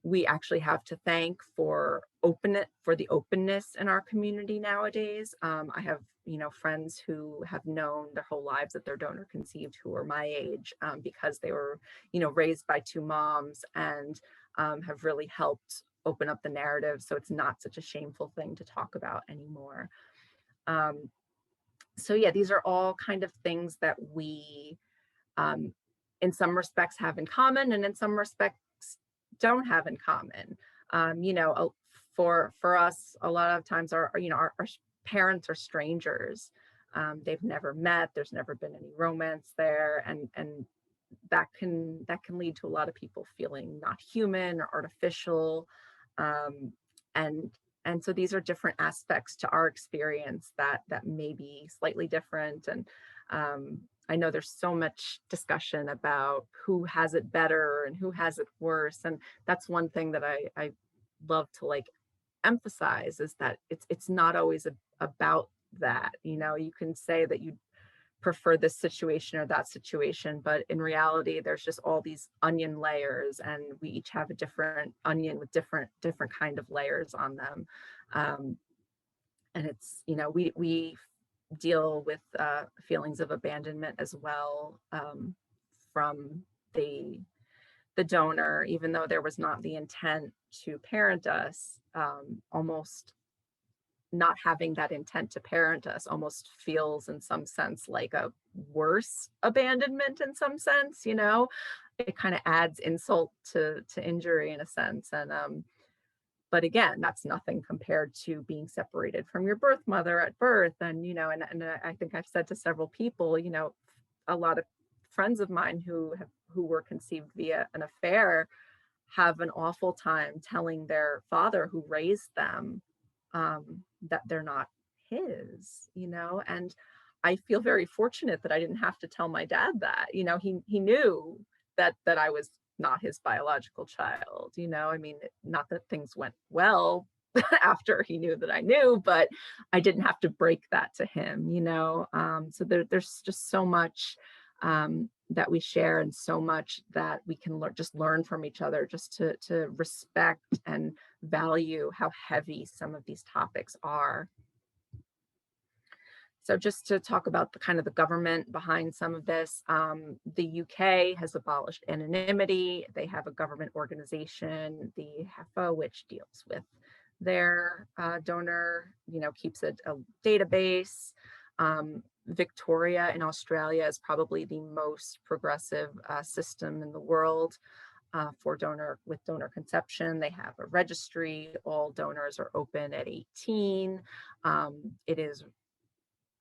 [SPEAKER 2] we actually have to thank for the openness in our community nowadays. I have, you know, friends who have known their whole lives that they're donor conceived, who are my age, because they were, you know, raised by two moms, and have really helped open up the narrative, so it's not such a shameful thing to talk about anymore. So yeah, these are all kind of things that we, in some respects, have in common, and in some respects don't have in common. You know, for us, a lot of times our parents are strangers. They've never met. There's never been any romance there, and that can lead to a lot of people feeling not human or artificial. And so these are different aspects to our experience that may be slightly different. And I know there's so much discussion about who has it better and who has it worse. And that's one thing that I love to like emphasize, is that it's not always about that. You know, you can say that you prefer this situation or that situation, but in reality, there's just all these onion layers, and we each have a different onion with different kind of layers on them. And it's, you know, we deal with feelings of abandonment as well, from the donor, even though there was not the intent to parent us. Almost not having that intent to parent us almost feels in some sense like a worse abandonment in some sense, you know. It kind of adds insult to injury in a sense. And but again, that's nothing compared to being separated from your birth mother at birth. And, you know, and I think I've said to several people, you know, a lot of friends of mine who were conceived via an affair have an awful time telling their father who raised them that they're not his, you know. And I feel very fortunate that I didn't have to tell my dad that, you know. He knew that I was not his biological child, you know. I mean, not that things went well after he knew that I knew, but I didn't have to break that to him, you know. So there's just so much that we share, and so much that we can just learn from each other, just to respect and value how heavy some of these topics are. So just to talk about the kind of the government behind some of this, the UK has abolished anonymity. They have a government organization, the HEFA, which deals with their donor, you know, keeps a database. Victoria in Australia is probably the most progressive system in the world. for with donor conception. They have a registry. All donors are open at 18. It is,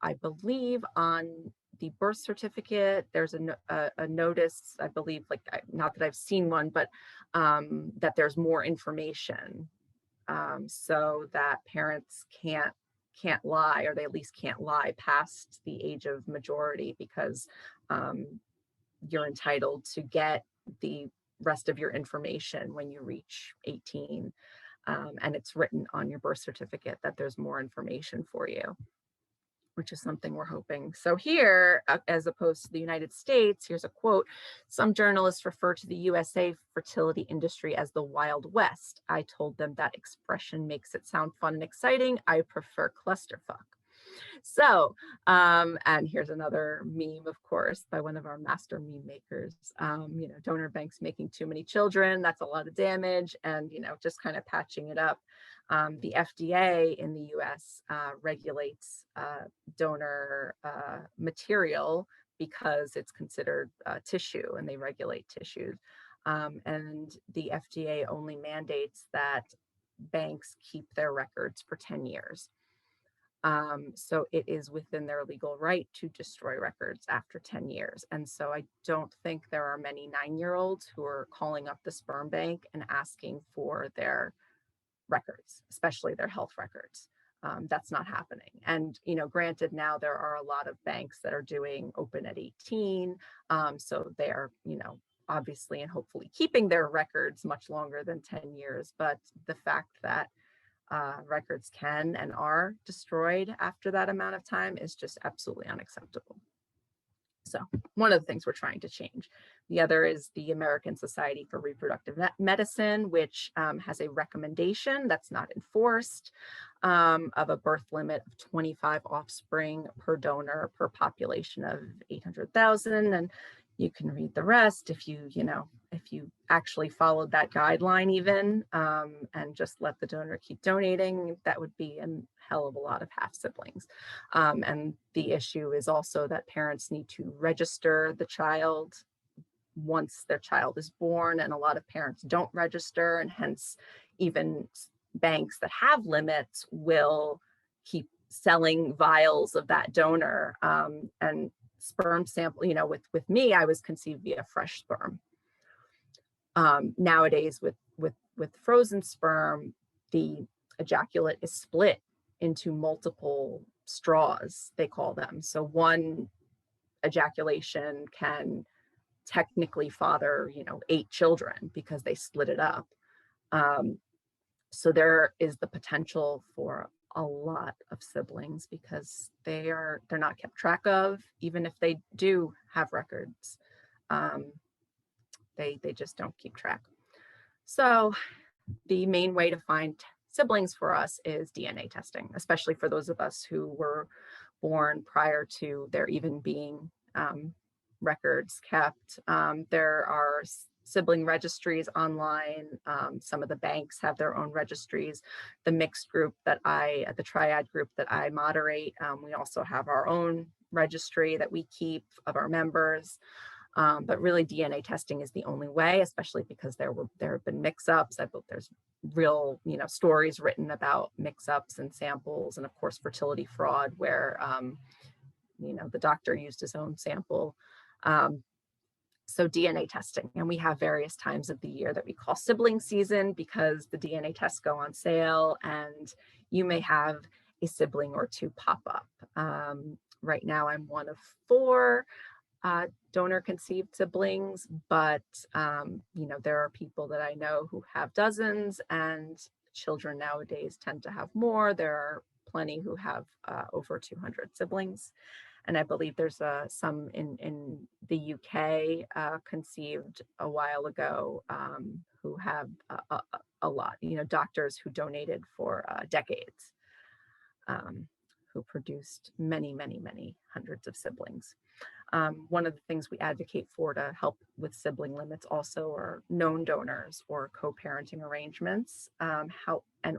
[SPEAKER 2] I believe, on the birth certificate, there's a notice, I believe, like, not that I've seen one, but that there's more information, so that parents can't lie, or they at least can't lie past the age of majority, because you're entitled to get the rest of your information when you reach 18. And it's written on your birth certificate that there's more information for you, which is something we're hoping. So here, as opposed to the United States, here's a quote. "Some journalists refer to the USA fertility industry as the Wild West. I told them that expression makes it sound fun and exciting. I prefer clusterfuck." So, and here's another meme, of course, by one of our master meme makers. Donor banks making too many children, that's a lot of damage, and, just kind of patching it up. The FDA in the US regulates donor material because it's considered tissue, and they regulate tissues. And the FDA only mandates that banks keep their records for 10 years. So it is within their legal right to destroy records after 10 years. And so I don't think there are many 9-year-olds who are calling up the sperm bank and asking for their records, especially their health records. That's not happening. And, granted, now there are a lot of banks that are doing open at 18. So they are, obviously and hopefully keeping their records much longer than 10 years. But the fact that records can and are destroyed after that amount of time is just absolutely unacceptable. So one of the things we're trying to change. The other is the American Society for Reproductive Medicine, which has a recommendation that's not enforced, of a birth limit of 25 offspring per donor per population of 800,000. And you can read the rest if you actually followed that guideline even, and just let the donor keep donating. That would be a hell of a lot of half siblings. And the issue is also that parents need to register the child once their child is born, and a lot of parents don't register, and hence even banks that have limits will keep selling vials of that donor. And sperm sample, with me, I was conceived via fresh sperm. Nowadays with frozen sperm, the ejaculate is split into multiple straws, they call them. So one ejaculation can technically father, 8 children because they split it up. So there is the potential for a lot of siblings because they're not kept track of, even if they do have records. They just don't keep track. So the main way to find siblings for us is DNA testing, especially for those of us who were born prior to there even being records kept. There are sibling registries online. Some of the banks have their own registries. The mixed group the triad group that I moderate, we also have our own registry that we keep of our members. But really DNA testing is the only way, especially because there have been mix-ups. I believe there's real, stories written about mix-ups and samples, and of course fertility fraud, where the doctor used his own sample. So DNA testing, and we have various times of the year that we call sibling season because the DNA tests go on sale, and you may have a sibling or two pop up. Right now I'm one of 4 donor conceived siblings, but there are people that I know who have dozens, and children nowadays tend to have more. There are plenty who have over 200 siblings. And I believe there's some in the UK conceived a while ago who have a lot, doctors who donated for decades, who produced many, many, many hundreds of siblings. one of the things we advocate for to help with sibling limits also are known donors or co-parenting arrangements, and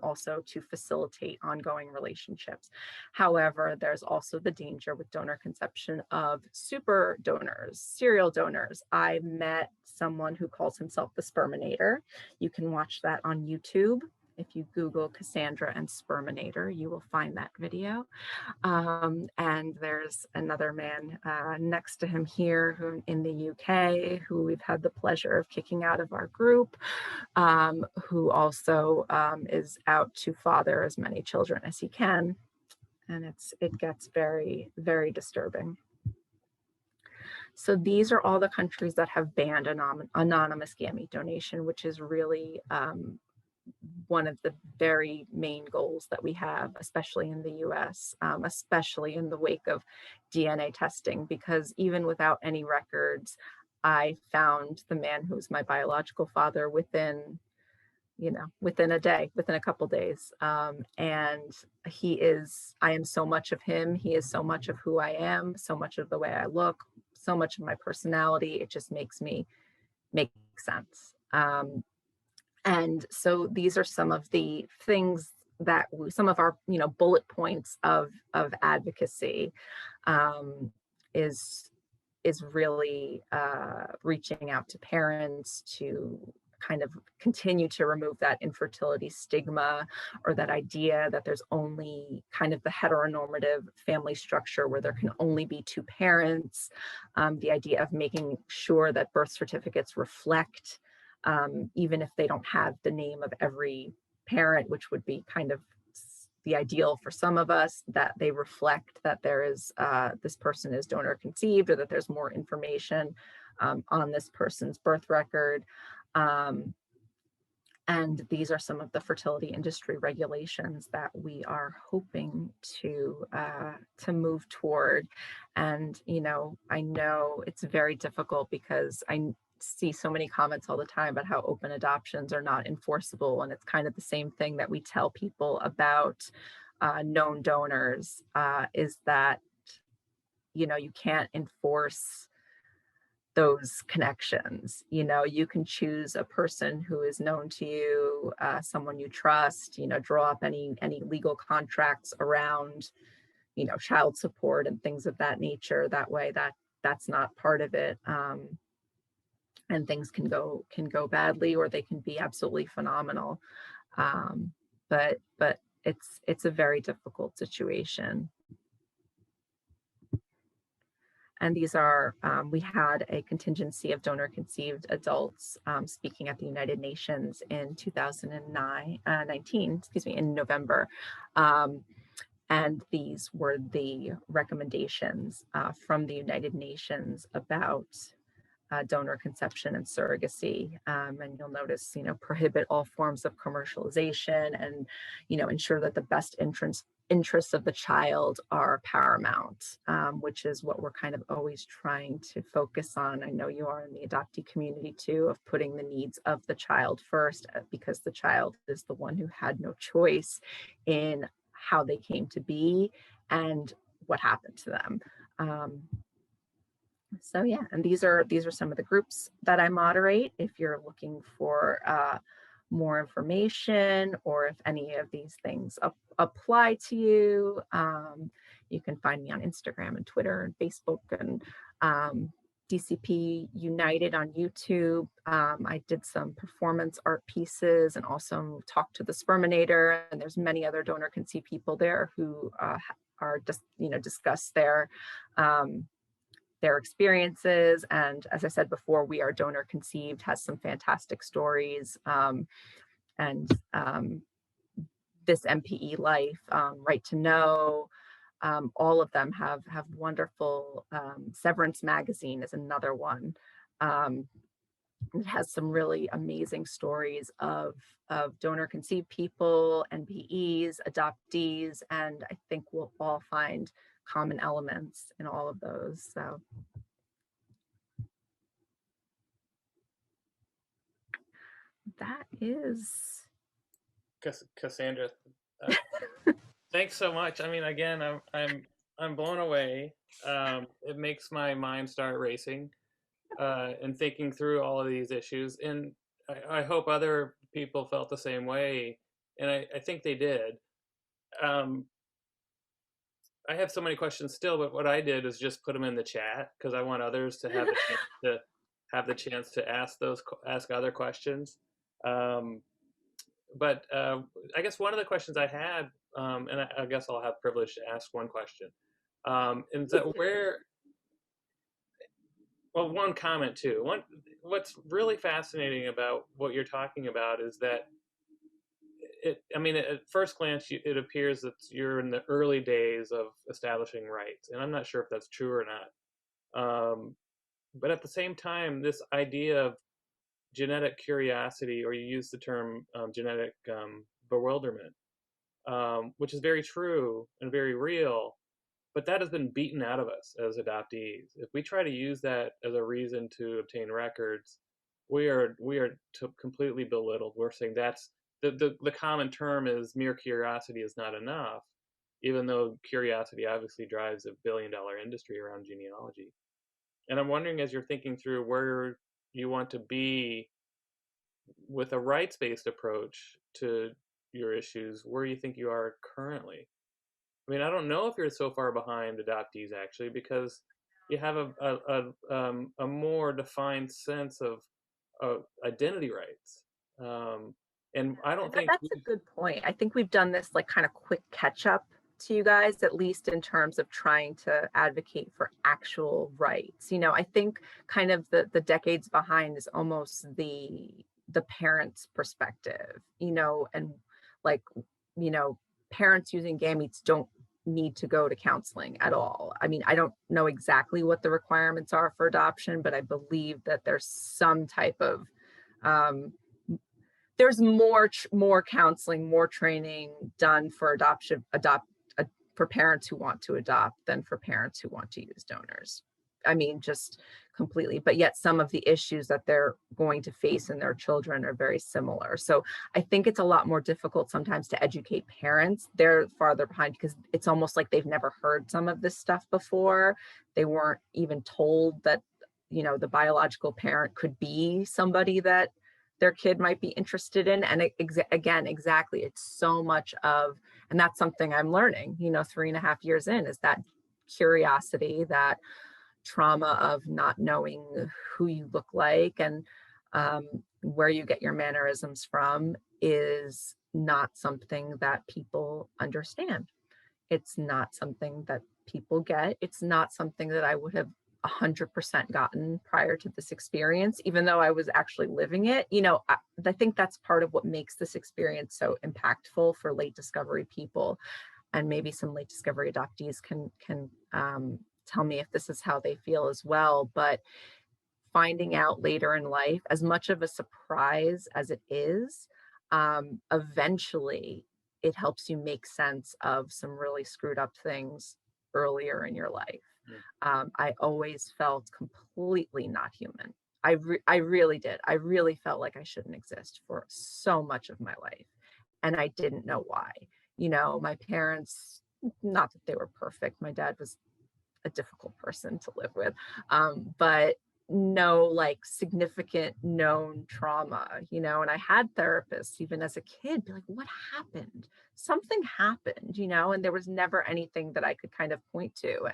[SPEAKER 2] also to facilitate ongoing relationships. However, there's also the danger with donor conception of super donors, serial donors. I met someone who calls himself the Sperminator. You can watch that on YouTube. If you Google Cassandra and Sperminator, you will find that video. And there's another man next to him here who in the UK, who we've had the pleasure of kicking out of our group, who also is out to father as many children as he can. And it gets very, very disturbing. So these are all the countries that have banned anonymous gamete donation, which is really one of the very main goals that we have, especially in the US, especially in the wake of DNA testing, because even without any records, I found the man who's my biological father within a day, within a couple days. And I am so much of him. He is so much of who I am, so much of the way I look, so much of my personality. It just makes me make sense. And so these are some of the things that some of our bullet points of advocacy is really reaching out to parents to kind of continue to remove that infertility stigma, or that idea that there's only kind of the heteronormative family structure where there can only be two parents, the idea of making sure that birth certificates reflect, even if they don't have the name of every parent, which would be kind of the ideal for some of us, that they reflect that there is this person is donor conceived, or that there's more information on this person's birth record. And these are some of the fertility industry regulations that we are hoping to move toward. And I know it's very difficult because I see so many comments all the time about how open adoptions are not enforceable, and it's kind of the same thing that we tell people about known donors, is that you can't enforce those connections. You can choose a person who is known to you, someone you trust, draw up any legal contracts around child support and things of that nature. That way that's not part of it. And things can go badly, or they can be absolutely phenomenal. But it's a very difficult situation. And these are, we had a contingency of donor conceived adults speaking at the United Nations in 2019, in November. And these were the recommendations from the United Nations about donor conception and surrogacy. And you'll notice, prohibit all forms of commercialization, and, ensure that the best interests of the child are paramount, which is what we're kind of always trying to focus on. I know you are in the adoptee community too, of putting the needs of the child first, because the child is the one who had no choice in how they came to be and what happened to them. So yeah, and these are some of the groups that I moderate. If you're looking for more information, or if any of these things apply to you, you can find me on Instagram and Twitter and Facebook, and DCP United on YouTube. I did some performance art pieces and also talked to the Sperminator, and there's many other donor conceived people there who are just discuss their experiences. And as I said before, We Are Donor Conceived has some fantastic stories. And This MPE Life, Right to Know, all of them have wonderful, Severance Magazine is another one. It has some really amazing stories of donor conceived people, NPEs, adoptees, and I think we'll all find common elements in all of those. So that is
[SPEAKER 1] Cassandra, thanks so much. I mean, again, I'm I'm blown away. It makes my mind start racing and thinking through all of these issues. And I hope other people felt the same way. And I think they did. Um, I have so many questions still, but what I did is just put them in the chat because I want others to have the chance to ask other questions. Um, but I guess one of the questions I had, and I guess I'll have privilege to ask one question, is that well, one comment too. What's really fascinating about what you're talking about is that I mean, at first glance, it appears that you're in the early days of establishing rights, and I'm not sure if that's true or not. But at the same time, this idea of genetic curiosity, or you use the term genetic bewilderment, which is very true and very real, but that has been beaten out of us as adoptees. If we try to use that as a reason to obtain records, we are completely belittled. We're saying that's the common term is mere curiosity is not enough, even though curiosity obviously drives $1 billion industry around genealogy. And I'm wondering, as you're thinking through where you want to be with a rights-based approach to your issues, where you think you are currently. I mean, I don't know if you're so far behind adoptees actually, because you have a more defined sense of identity rights, and I don't think
[SPEAKER 2] That's a good point. I think we've done this like kind of quick catch up to you guys, at least in terms of trying to advocate for actual rights. I think kind of the decades behind is almost the parents' perspective, and like, parents using gametes don't need to go to counseling at all. I mean, I don't know exactly what the requirements are for adoption, but I believe that there's some type of um, there's more counseling, more training done for for parents who want to adopt than for parents who want to use donors. I mean, just completely. But yet some of the issues that they're going to face in their children are very similar. So I think it's a lot more difficult sometimes to educate parents. They're farther behind because it's almost like they've never heard some of this stuff before. They weren't even told that, the biological parent could be somebody that their kid might be interested in. And again, exactly, it's so much of, and that's something I'm learning, 3.5 years in, is that curiosity, that trauma of not knowing who you look like and where you get your mannerisms from is not something that people understand. It's not something that people get. It's not something that I would have 100% gotten prior to this experience, even though I was actually living it. I think that's part of what makes this experience so impactful for late discovery people. And maybe some late discovery adoptees can tell me if this is how they feel as well. But finding out later in life, as much of a surprise as it is, eventually it helps you make sense of some really screwed up things earlier in your life. I always felt completely not human. I really did. I really felt like I shouldn't exist for so much of my life. And I didn't know why. My parents, not that they were perfect. My dad was a difficult person to live with. But no like significant known trauma, and I had therapists even as a kid be like, what happened? Something happened, and there was never anything that I could kind of point to.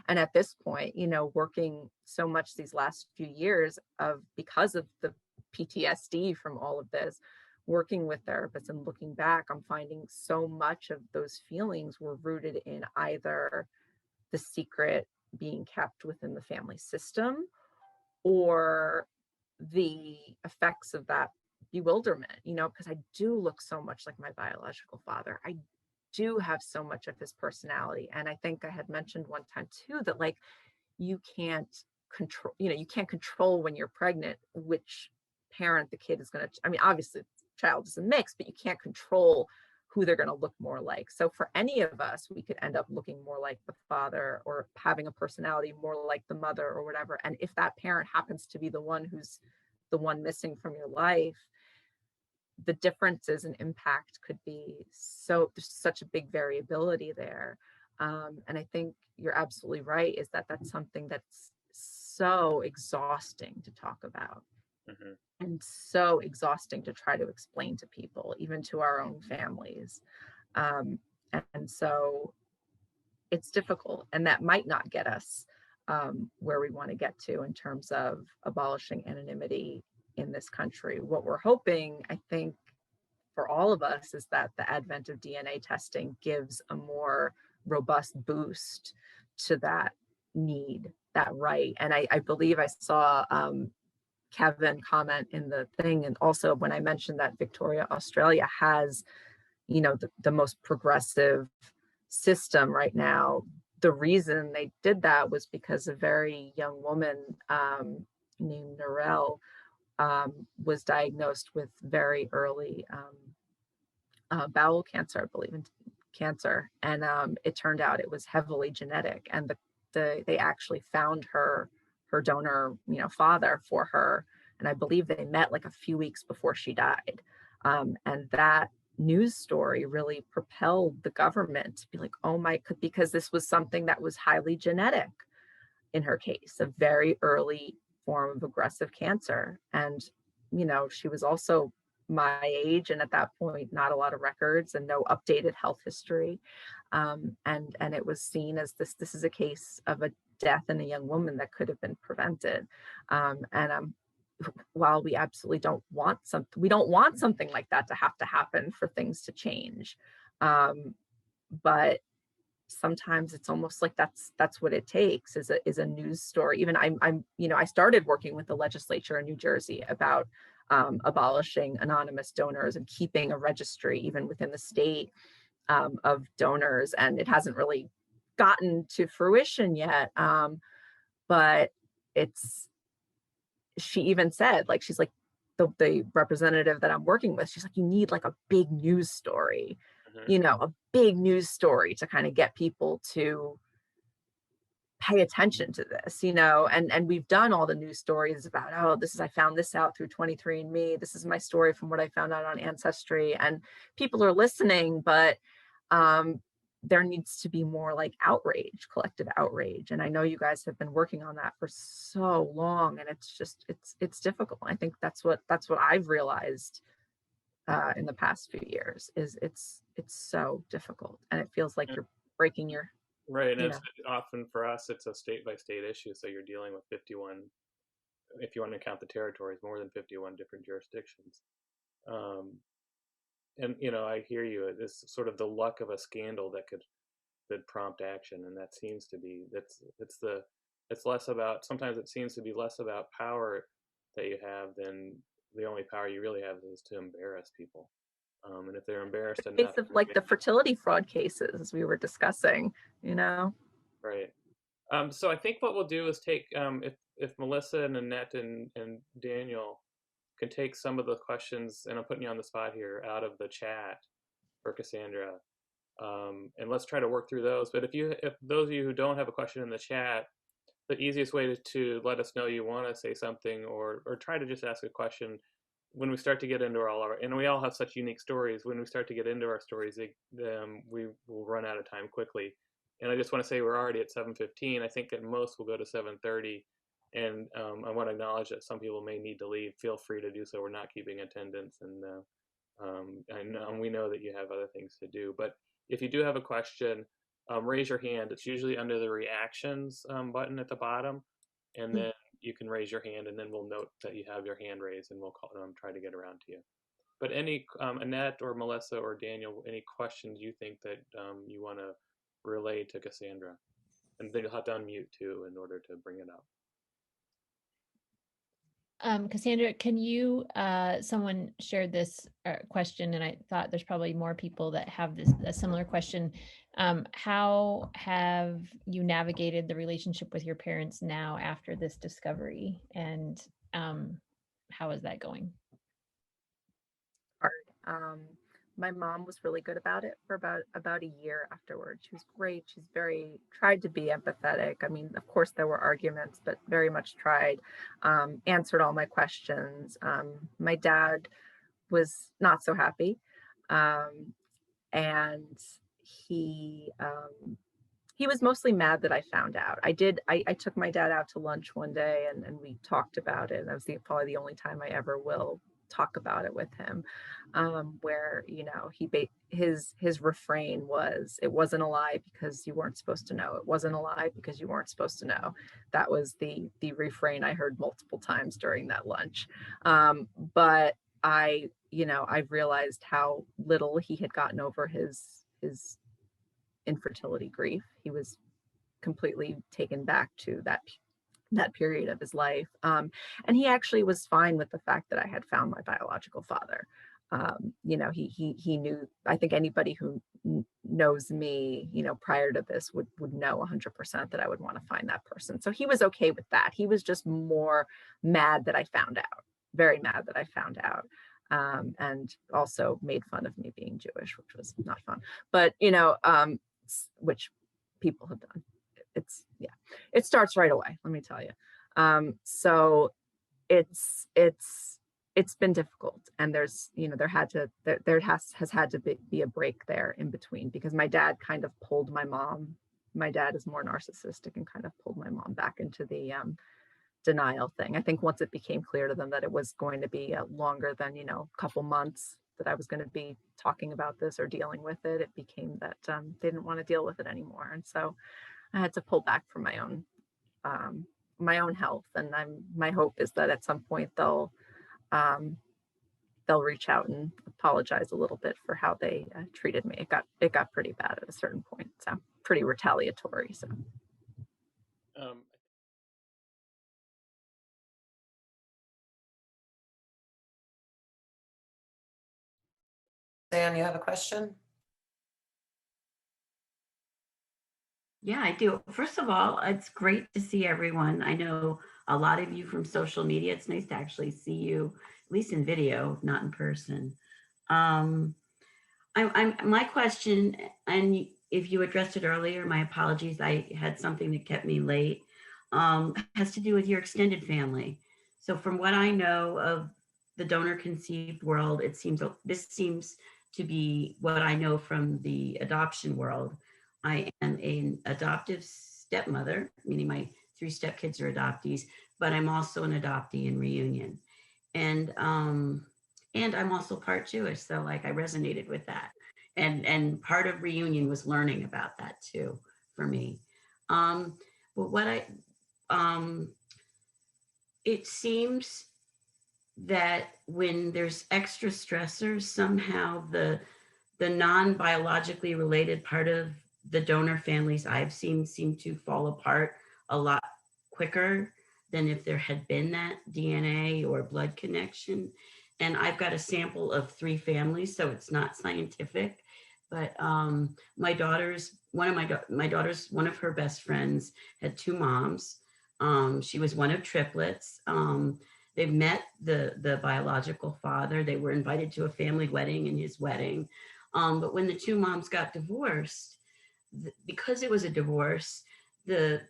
[SPEAKER 2] And at this point, working so much these last few years of because of the PTSD from all of this, working with therapists and looking back, I'm finding so much of those feelings were rooted in either the secret being kept within the family system or the effects of that bewilderment, because I do look so much like my biological father. I do have so much of his personality. And I think I had mentioned one time too that like you can't you can't control when you're pregnant which parent the kid is going to, I mean, obviously the child is a mix, but you can't control who they're going to look more like. So for any of us, we could end up looking more like the father or having a personality more like the mother or whatever. And if that parent happens to be the one who's the one missing from your life, the differences in impact could be so, there's such a big variability there. And I think you're absolutely right, is that that's something that's so exhausting to talk about
[SPEAKER 1] Hmm.
[SPEAKER 2] and so exhausting to try to explain to people, even to our own families. Um, and so it's difficult, and that might not get us where we want to get to in terms of abolishing anonymity in this country. What we're hoping, I think, for all of us is that the advent of DNA testing gives a more robust boost to that need, that right. And I believe I saw Kevin comment in the thing, and also when I mentioned that Victoria, Australia has, the most progressive system right now. The reason they did that was because a very young woman named Narelle was diagnosed with very early bowel cancer, I believe, in cancer, and it turned out it was heavily genetic, and they actually found her donor, father for her, and I believe they met like a few weeks before she died, and that news story really propelled the government to be like, oh my, because this was something that was highly genetic in her case, a very early form of aggressive cancer. And, she was also my age, and at that point, not a lot of records and no updated health history. And it was seen as this is a case of a death in a young woman that could have been prevented. And while we absolutely we don't want something like that to have to happen for things to change. But sometimes it's almost like that's what it takes, is a news story. Even I'm I started working with the legislature in New Jersey about abolishing anonymous donors and keeping a registry even within the state of donors, and it hasn't really gotten to fruition yet. But it's she even said, like, she's like, the representative that I'm working with, she's like, you need like a big news story,
[SPEAKER 1] Hmm.
[SPEAKER 2] a big news story to kind of get people to pay attention to this, and we've done all the news stories about, oh, I found this out through 23andMe. This is my story from what I found out on Ancestry, and people are listening, but um, there needs to be more like outrage, collective outrage. And I know you guys have been working on that for so long, and it's difficult. I think that's what I've realized in the past few years, is it's so difficult, and it feels like you're breaking your,
[SPEAKER 1] Right, and
[SPEAKER 2] you
[SPEAKER 1] it's
[SPEAKER 2] know,
[SPEAKER 1] often for us, it's a state by state issue. So you're dealing with 51, if you want to count the territories, more than 51 different jurisdictions. Um, and I hear you. It's sort of the luck of a scandal that prompt action, and that seems to be it's less about, sometimes it seems to be less about power that you have than the only power you really have is to embarrass people. And if they're embarrassed enough,
[SPEAKER 2] case of like the fertility fraud cases as we were discussing, you know.
[SPEAKER 1] right? So I think what we'll do is take, if Melissa and Annette and Daniel can take some of the questions, and I'm putting you on the spot here, out of the chat for Cassandra, and let's try to work through those. But if those of you who don't have a question in the chat, the easiest way to let us know you want to say something, or try to just ask a question when we start to get into and we all have such unique stories. When we start to get into our stories, we will run out of time quickly. And I just want to say we're already at 7:15. I think at most we'll go to 7:30. And I want to acknowledge that some people may need to leave. Feel free to do so. We're not keeping attendance, and we know that you have other things to do. But if you do have a question, raise your hand. It's usually under the reactions button at the bottom, and then you can raise your hand, and then we'll note that you have your hand raised, and we'll try to get around to you. But any Annette or Melissa or Daniel, any questions you think that you want to relay to Cassandra, and then you'll have to unmute too in order to bring it up.
[SPEAKER 3] Cassandra, can you, someone shared this question, and I thought there's probably more people that have a similar question. How have you navigated the relationship with your parents now after this discovery, and how is that going?
[SPEAKER 2] Hard. My mom was really good about it for about a year afterwards. She was great. She's very tried to be empathetic. I mean, of course there were arguments, but very much tried. Answered all my questions. My dad was not so happy, and he He was mostly mad that I found out. I took my dad out to lunch one day and we talked about it. That was probably the only time I ever will talk about it with him, where, you know, his refrain was, it wasn't a lie because you weren't supposed to know. It wasn't a lie because you weren't supposed to know. That was the refrain I heard multiple times during that lunch. But I realized how little he had gotten over his infertility grief. He was completely taken back to that period of his life. And he actually was fine with the fact that I had found my biological father. He knew, I think anybody who knows me, prior to this would know 100% that I would want to find that person. So he was okay with that. He was just more mad that I found out, very mad that I found out. And also made fun of me being Jewish, which was not fun, but which people have done. It starts right away, let me tell you. So it's been difficult, and there has had to be a break there in between, because my dad kind of pulled my mom. My dad is more narcissistic and kind of pulled my mom back into the denial thing. I think once it became clear to them that it was going to be longer than, a couple months that I was going to be talking about this or dealing with it, it became that they didn't want to deal with it anymore. And so I had to pull back from my own health. And my hope is that at some point they'll reach out and apologize a little bit for how they treated me. It got pretty bad at a certain point, so pretty retaliatory. So.
[SPEAKER 4] Sam, you have a question?
[SPEAKER 5] Yeah, I do. First of all, it's great to see everyone. I know a lot of you from social media. It's nice to actually see you, at least in video, not in person. My question, and if you addressed it earlier, my apologies, I had something that kept me late, has to do with your extended family. So from what I know of the donor conceived world, this seems to be what I know from the adoption world. I am an adoptive stepmother, meaning my 3 stepkids are adoptees, but I'm also an adoptee in reunion. And I'm also part Jewish, so like I resonated with that. And part of reunion was learning about that too for me. But it seems that when there's extra stressors, somehow the non-biologically related part of the donor families I've seen seem to fall apart a lot quicker than if there had been that DNA or blood connection. And I've got a sample of 3 families, so it's not scientific. But my daughter's one of her best friends had 2 moms. She was one of triplets. They met the biological father. They were invited to a family wedding and his wedding. But when the 2 moms got divorced, because it was a divorce, the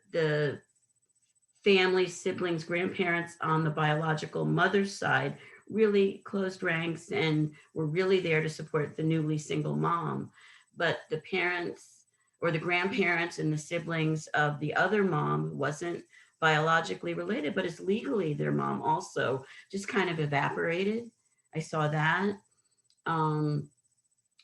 [SPEAKER 5] family, siblings, grandparents on the biological mother's side really closed ranks and were really there to support the newly single mom. But the parents or the grandparents and the siblings of the other mom, who wasn't biologically related, but is legally their mom also, just kind of evaporated. I saw that.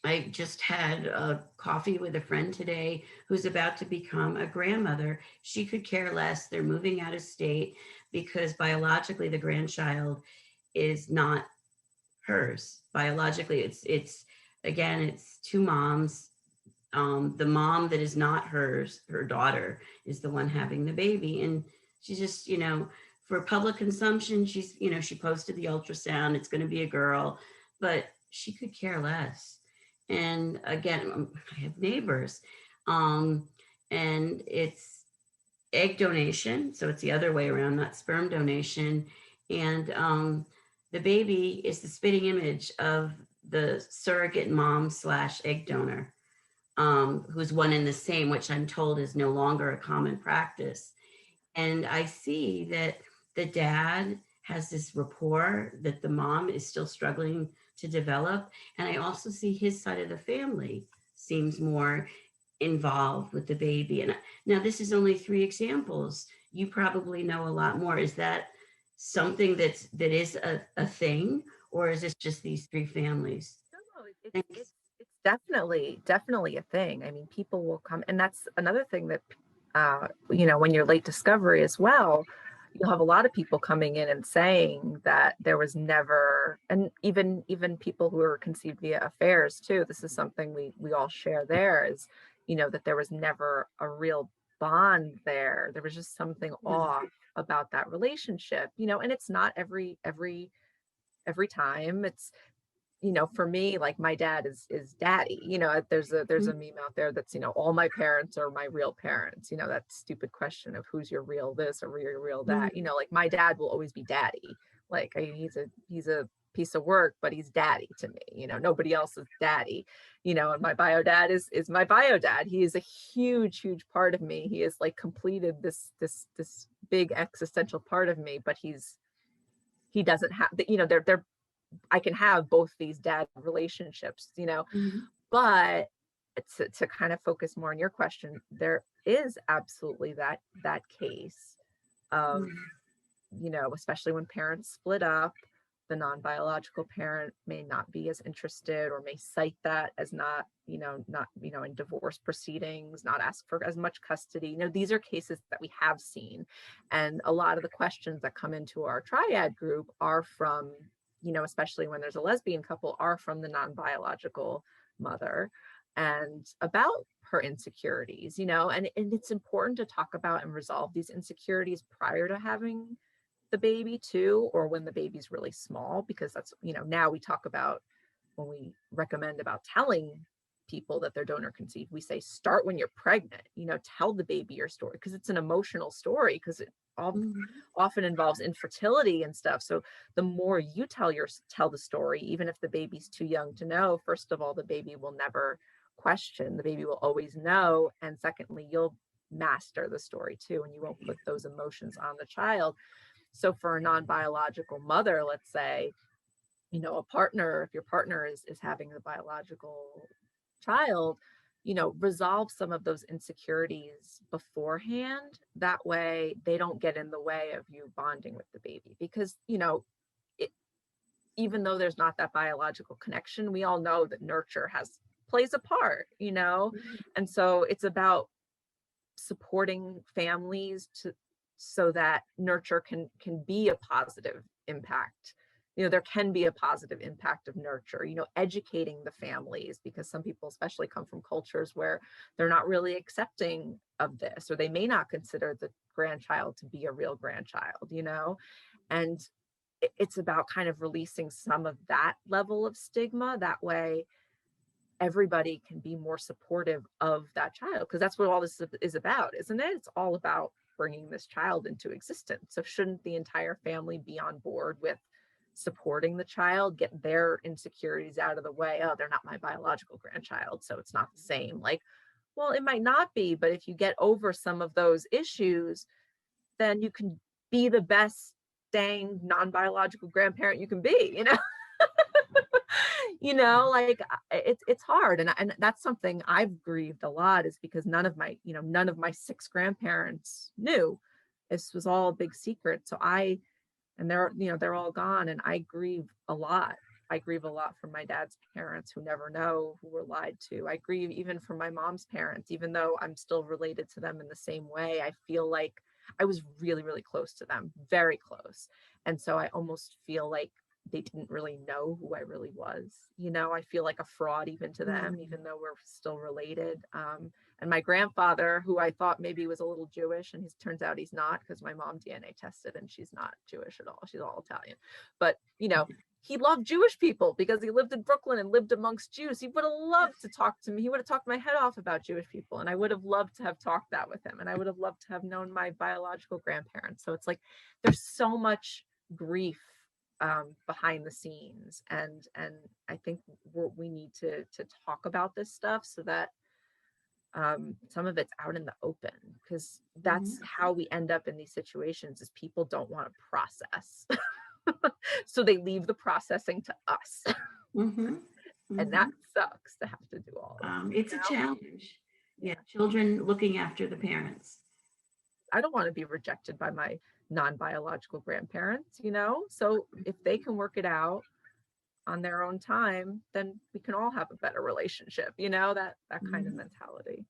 [SPEAKER 5] I just had a coffee with a friend today who's about to become a grandmother. She could care less. They're moving out of state because biologically the grandchild is not hers. Biologically, it's 2 moms. The mom that is not hers, her daughter, is the one having the baby. And she just, for public consumption, she's, she posted the ultrasound, it's going to be a girl, but she could care less. And again, I have neighbors, and it's egg donation. So it's the other way around, not sperm donation. And the baby is the spitting image of the surrogate mom / egg donor, who's one and the same, which I'm told is no longer a common practice. And I see that the dad has this rapport that the mom is still struggling to develop. And I also see his side of the family seems more involved with the baby. And now this is only 3 examples. You probably know a lot more. Is that something that is a thing, or is this just these 3 families?
[SPEAKER 2] No,
[SPEAKER 5] Thanks.
[SPEAKER 2] it's definitely a thing. I mean, people will come, and that's another thing that, when you're late discovery as well, you'll have a lot of people coming in and saying that there was never, and even people who are conceived via affairs too. This is something we all share there is, that there was never a real bond there. There was just something off about that relationship, and it's not every time. It's, for me, like my dad is daddy. There's a meme out there that's, all my parents are my real parents. That stupid question of who's your real this or your real that. Like my dad will always be daddy. Like he's a piece of work, but he's daddy to me. Nobody else is daddy. And my bio dad is my bio dad. He is a huge part of me. He has like completed this big existential part of me, but he doesn't have they're I can have both these dad relationships, but to kind of focus more on your question, there is absolutely that case of, especially when parents split up, the non-biological parent may not be as interested or may cite that as not in divorce proceedings, not ask for as much custody. These are cases that we have seen. And a lot of the questions that come into our triad group are from, especially when there's a lesbian couple, are from the non-biological mother and about her insecurities, and it's important to talk about and resolve these insecurities prior to having the baby too, or when the baby's really small, because that's, now we talk about when we recommend about telling people that they're donor conceived, we say start when you're pregnant, tell the baby your story, because it's an emotional story, because it often involves infertility and stuff. So the more you tell the story, even if the baby's too young to know, first of all, the baby will never question, the baby will always know, and secondly, you'll master the story too, and you won't put those emotions on the child. So for a non-biological mother, let's say, a partner, if your partner is having a biological child, resolve some of those insecurities beforehand. That way they don't get in the way of you bonding with the baby, because, even though there's not that biological connection, we all know that nurture plays a part, and so it's about supporting families so that nurture can be a positive impact. There can be a positive impact of nurture, educating the families, because some people especially come from cultures where they're not really accepting of this, or they may not consider the grandchild to be a real grandchild, and it's about kind of releasing some of that level of stigma. That way everybody can be more supportive of that child, because that's what all this is about, isn't it? It's all about bringing this child into existence. So shouldn't the entire family be on board with supporting the child, get their insecurities out of the way? Oh, they're not my biological grandchild, so it's not the same. Like, well, it might not be, but if you get over some of those issues, then you can be the best dang non-biological grandparent you can be, like it's hard. And that's something I've grieved a lot, is because none of my 6 grandparents knew. This was all a big secret. So they're all gone, and I grieve a lot. I grieve a lot from my dad's parents who never know, who were lied to. I grieve even from my mom's parents, even though I'm still related to them in the same way. I feel like I was really, really close to them, very close. And so I almost feel like they didn't really know who I really was. I feel like a fraud even to them, even though we're still related. And my grandfather, who I thought maybe was a little Jewish, and he turns out he's not, because my mom DNA tested and she's not Jewish at all. She's all Italian. But, he loved Jewish people because he lived in Brooklyn and lived amongst Jews. He would have loved to talk to me. He would have talked my head off about Jewish people. And I would have loved to have talked that with him. And I would have loved to have known my biological grandparents. So it's like, there's so much grief behind the scenes. And I think we need to talk about this stuff so that some of it's out in the open, because that's how we end up in these situations, is people don't want to process. So they leave the processing to us. And that sucks to have to do all of it.
[SPEAKER 5] It's a challenge. Yeah, children looking after the parents.
[SPEAKER 2] I don't want to be rejected by my non-biological grandparents, you know? So if they can work it out on their own time, then we can all have a better relationship, you know, that kind of mentality.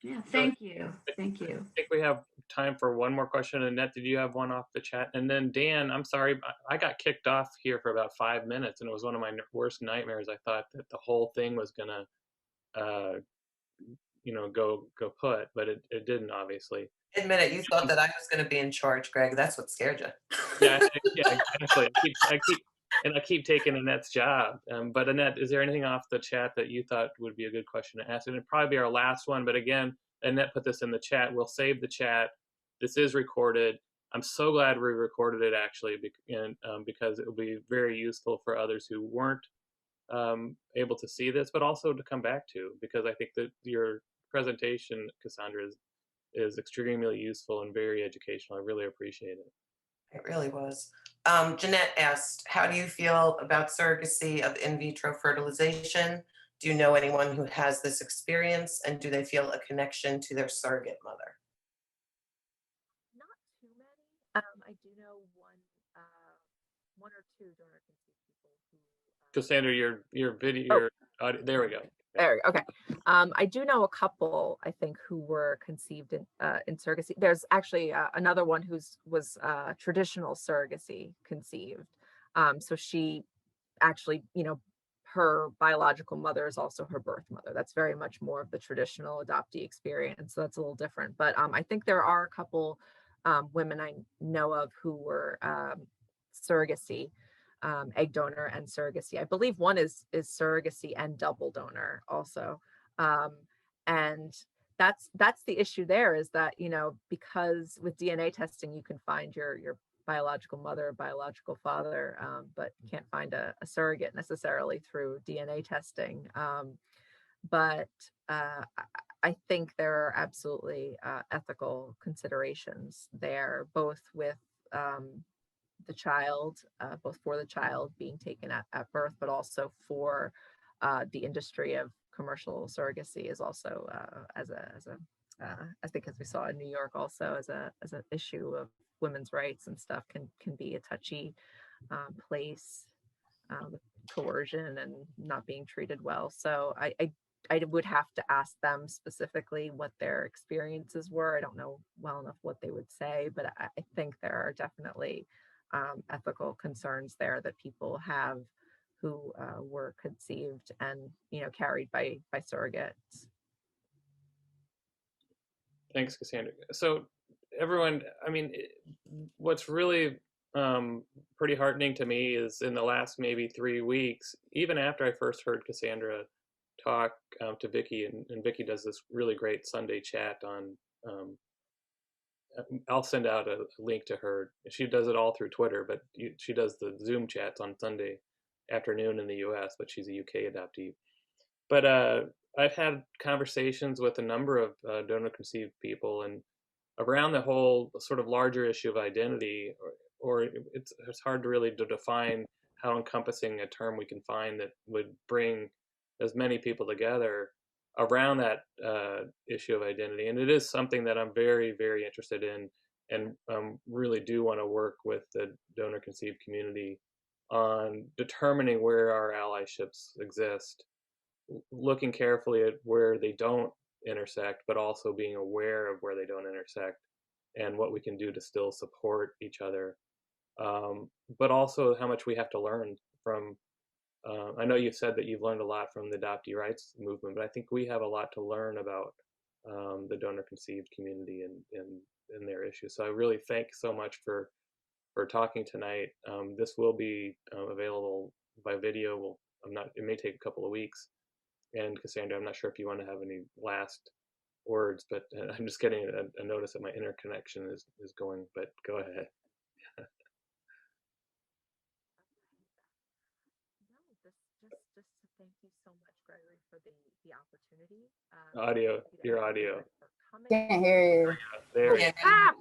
[SPEAKER 5] Yeah, thank you. Thank you.
[SPEAKER 1] I think we have time for one more question. Annette, did you have one off the chat? And then Dan, I'm sorry, I got kicked off here for about 5 minutes, and it was one of my worst nightmares. I thought that the whole thing was gonna, go put, but it didn't, obviously.
[SPEAKER 4] Admit it, you thought that I was going to be in charge, Greg. That's what scared you.
[SPEAKER 1] Yeah, exactly. I keep taking Annette's job. But Annette, is there anything off the chat that you thought would be a good question to ask? And it'd probably be our last one. But again, Annette put this in the chat. We'll save the chat. This is recorded. I'm so glad we recorded it, actually, because it will be very useful for others who weren't able to see this, but also to come back to, because I think that your presentation, Cassandra, is extremely useful and very educational. I really appreciate it.
[SPEAKER 4] It really was. Jeanette asked, how do you feel about surrogacy of in vitro fertilization? Do you know anyone who has this experience, and do they feel a connection to their surrogate mother?
[SPEAKER 2] Not too many. I do know one or two donor conceived people who.
[SPEAKER 1] Cassandra, your video, audio, there we go.
[SPEAKER 2] There, okay. I do know a couple, I think, who were conceived in surrogacy. There's actually another one was traditional surrogacy conceived. So she actually, her biological mother is also her birth mother. That's very much more of the traditional adoptee experience. So that's a little different. But I think there are a couple women I know of who were surrogacy. Egg donor and surrogacy. I believe one is surrogacy and double donor also. And that's the issue there, is that, because with DNA testing, you can find your biological mother, biological father, but can't find a surrogate necessarily through DNA testing. But I think there are absolutely ethical considerations there, both with the child, both for the child being taken at birth, but also for the industry of commercial surrogacy is also I think, as we saw in New York, also as an issue of women's rights and stuff, can be a touchy place with coercion and not being treated well. So I would have to ask them specifically what their experiences were. I don't know well enough what they would say, but I think there are definitely ethical concerns there that people have who were conceived and carried by surrogates.
[SPEAKER 1] Thanks, Cassandra. So everyone, I mean, what's really pretty heartening to me is in the last maybe 3 weeks, even after I first heard Cassandra talk to Vicky, and Vicky does this really great Sunday chat on, I'll send out a link to her. She does it all through Twitter, but she does the Zoom chats on Sunday afternoon in the US, but she's a UK adoptee. But I've had conversations with a number of donor conceived people, and around the whole sort of larger issue of identity, or it's hard to really define how encompassing a term we can find that would bring as many people together around that issue of identity. And it is something that I'm very, very interested in, and really do want to work with the donor conceived community on determining where our allyships exist, looking carefully at where they don't intersect, but also being aware of where they don't intersect and what we can do to still support each other. But also how much we have to learn from, I know you said that you've learned a lot from the adoptee rights movement, but I think we have a lot to learn about the donor conceived community and their issues. So I really thank so much for talking tonight. This will be available by video. It may take a couple of weeks. And Cassandra, I'm not sure if you want to have any last words, but I'm just getting a notice that my interconnection is going, but go ahead.
[SPEAKER 2] Just to thank you so much, Gregory, for the opportunity.
[SPEAKER 1] Your audio.
[SPEAKER 6] Can't hear you.
[SPEAKER 1] There you
[SPEAKER 2] go.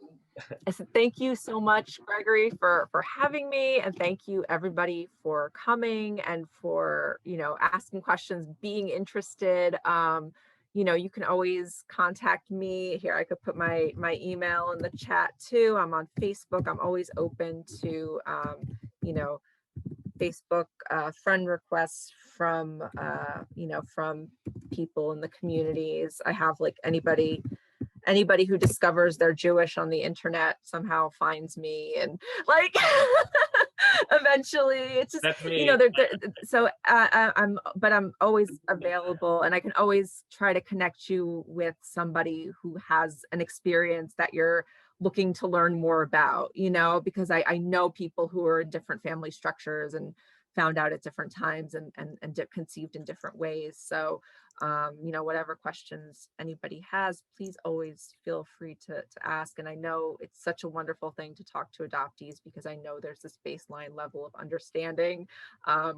[SPEAKER 2] I said thank you so much, Gregory, for having me, and thank you everybody for coming and for asking questions, being interested. you know, you can always contact me here. I could put my email in the chat too. I'm on Facebook. I'm always open to, you know, Facebook friend requests from, you know, from people in the communities. I have like anybody who discovers they're Jewish on the internet somehow finds me, and like eventually it's just,
[SPEAKER 1] That's me.
[SPEAKER 2] you know, so I'm always available, and I can always try to connect you with somebody who has an experience that you're looking to learn more about, you know, because I know people who are in different family structures and found out at different times and conceived in different ways. So you know, whatever questions anybody has, please always feel free to ask. And I know it's such a wonderful thing to talk to adoptees, because I know there's this baseline level of understanding.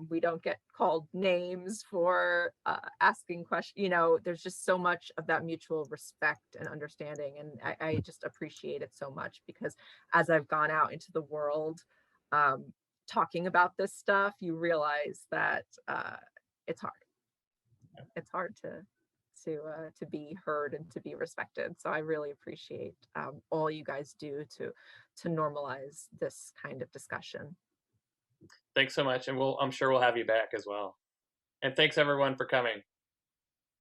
[SPEAKER 2] We don't get called names for asking questions. You know, there's just so much of that mutual respect and understanding. And I just appreciate it so much, because as I've gone out into the world talking about this stuff, you realize that it's hard. It's hard to be heard and to be respected. So I really appreciate all you guys do to normalize this kind of discussion.
[SPEAKER 1] Thanks so much, and I'm sure we'll have you back as well. And thanks everyone for coming.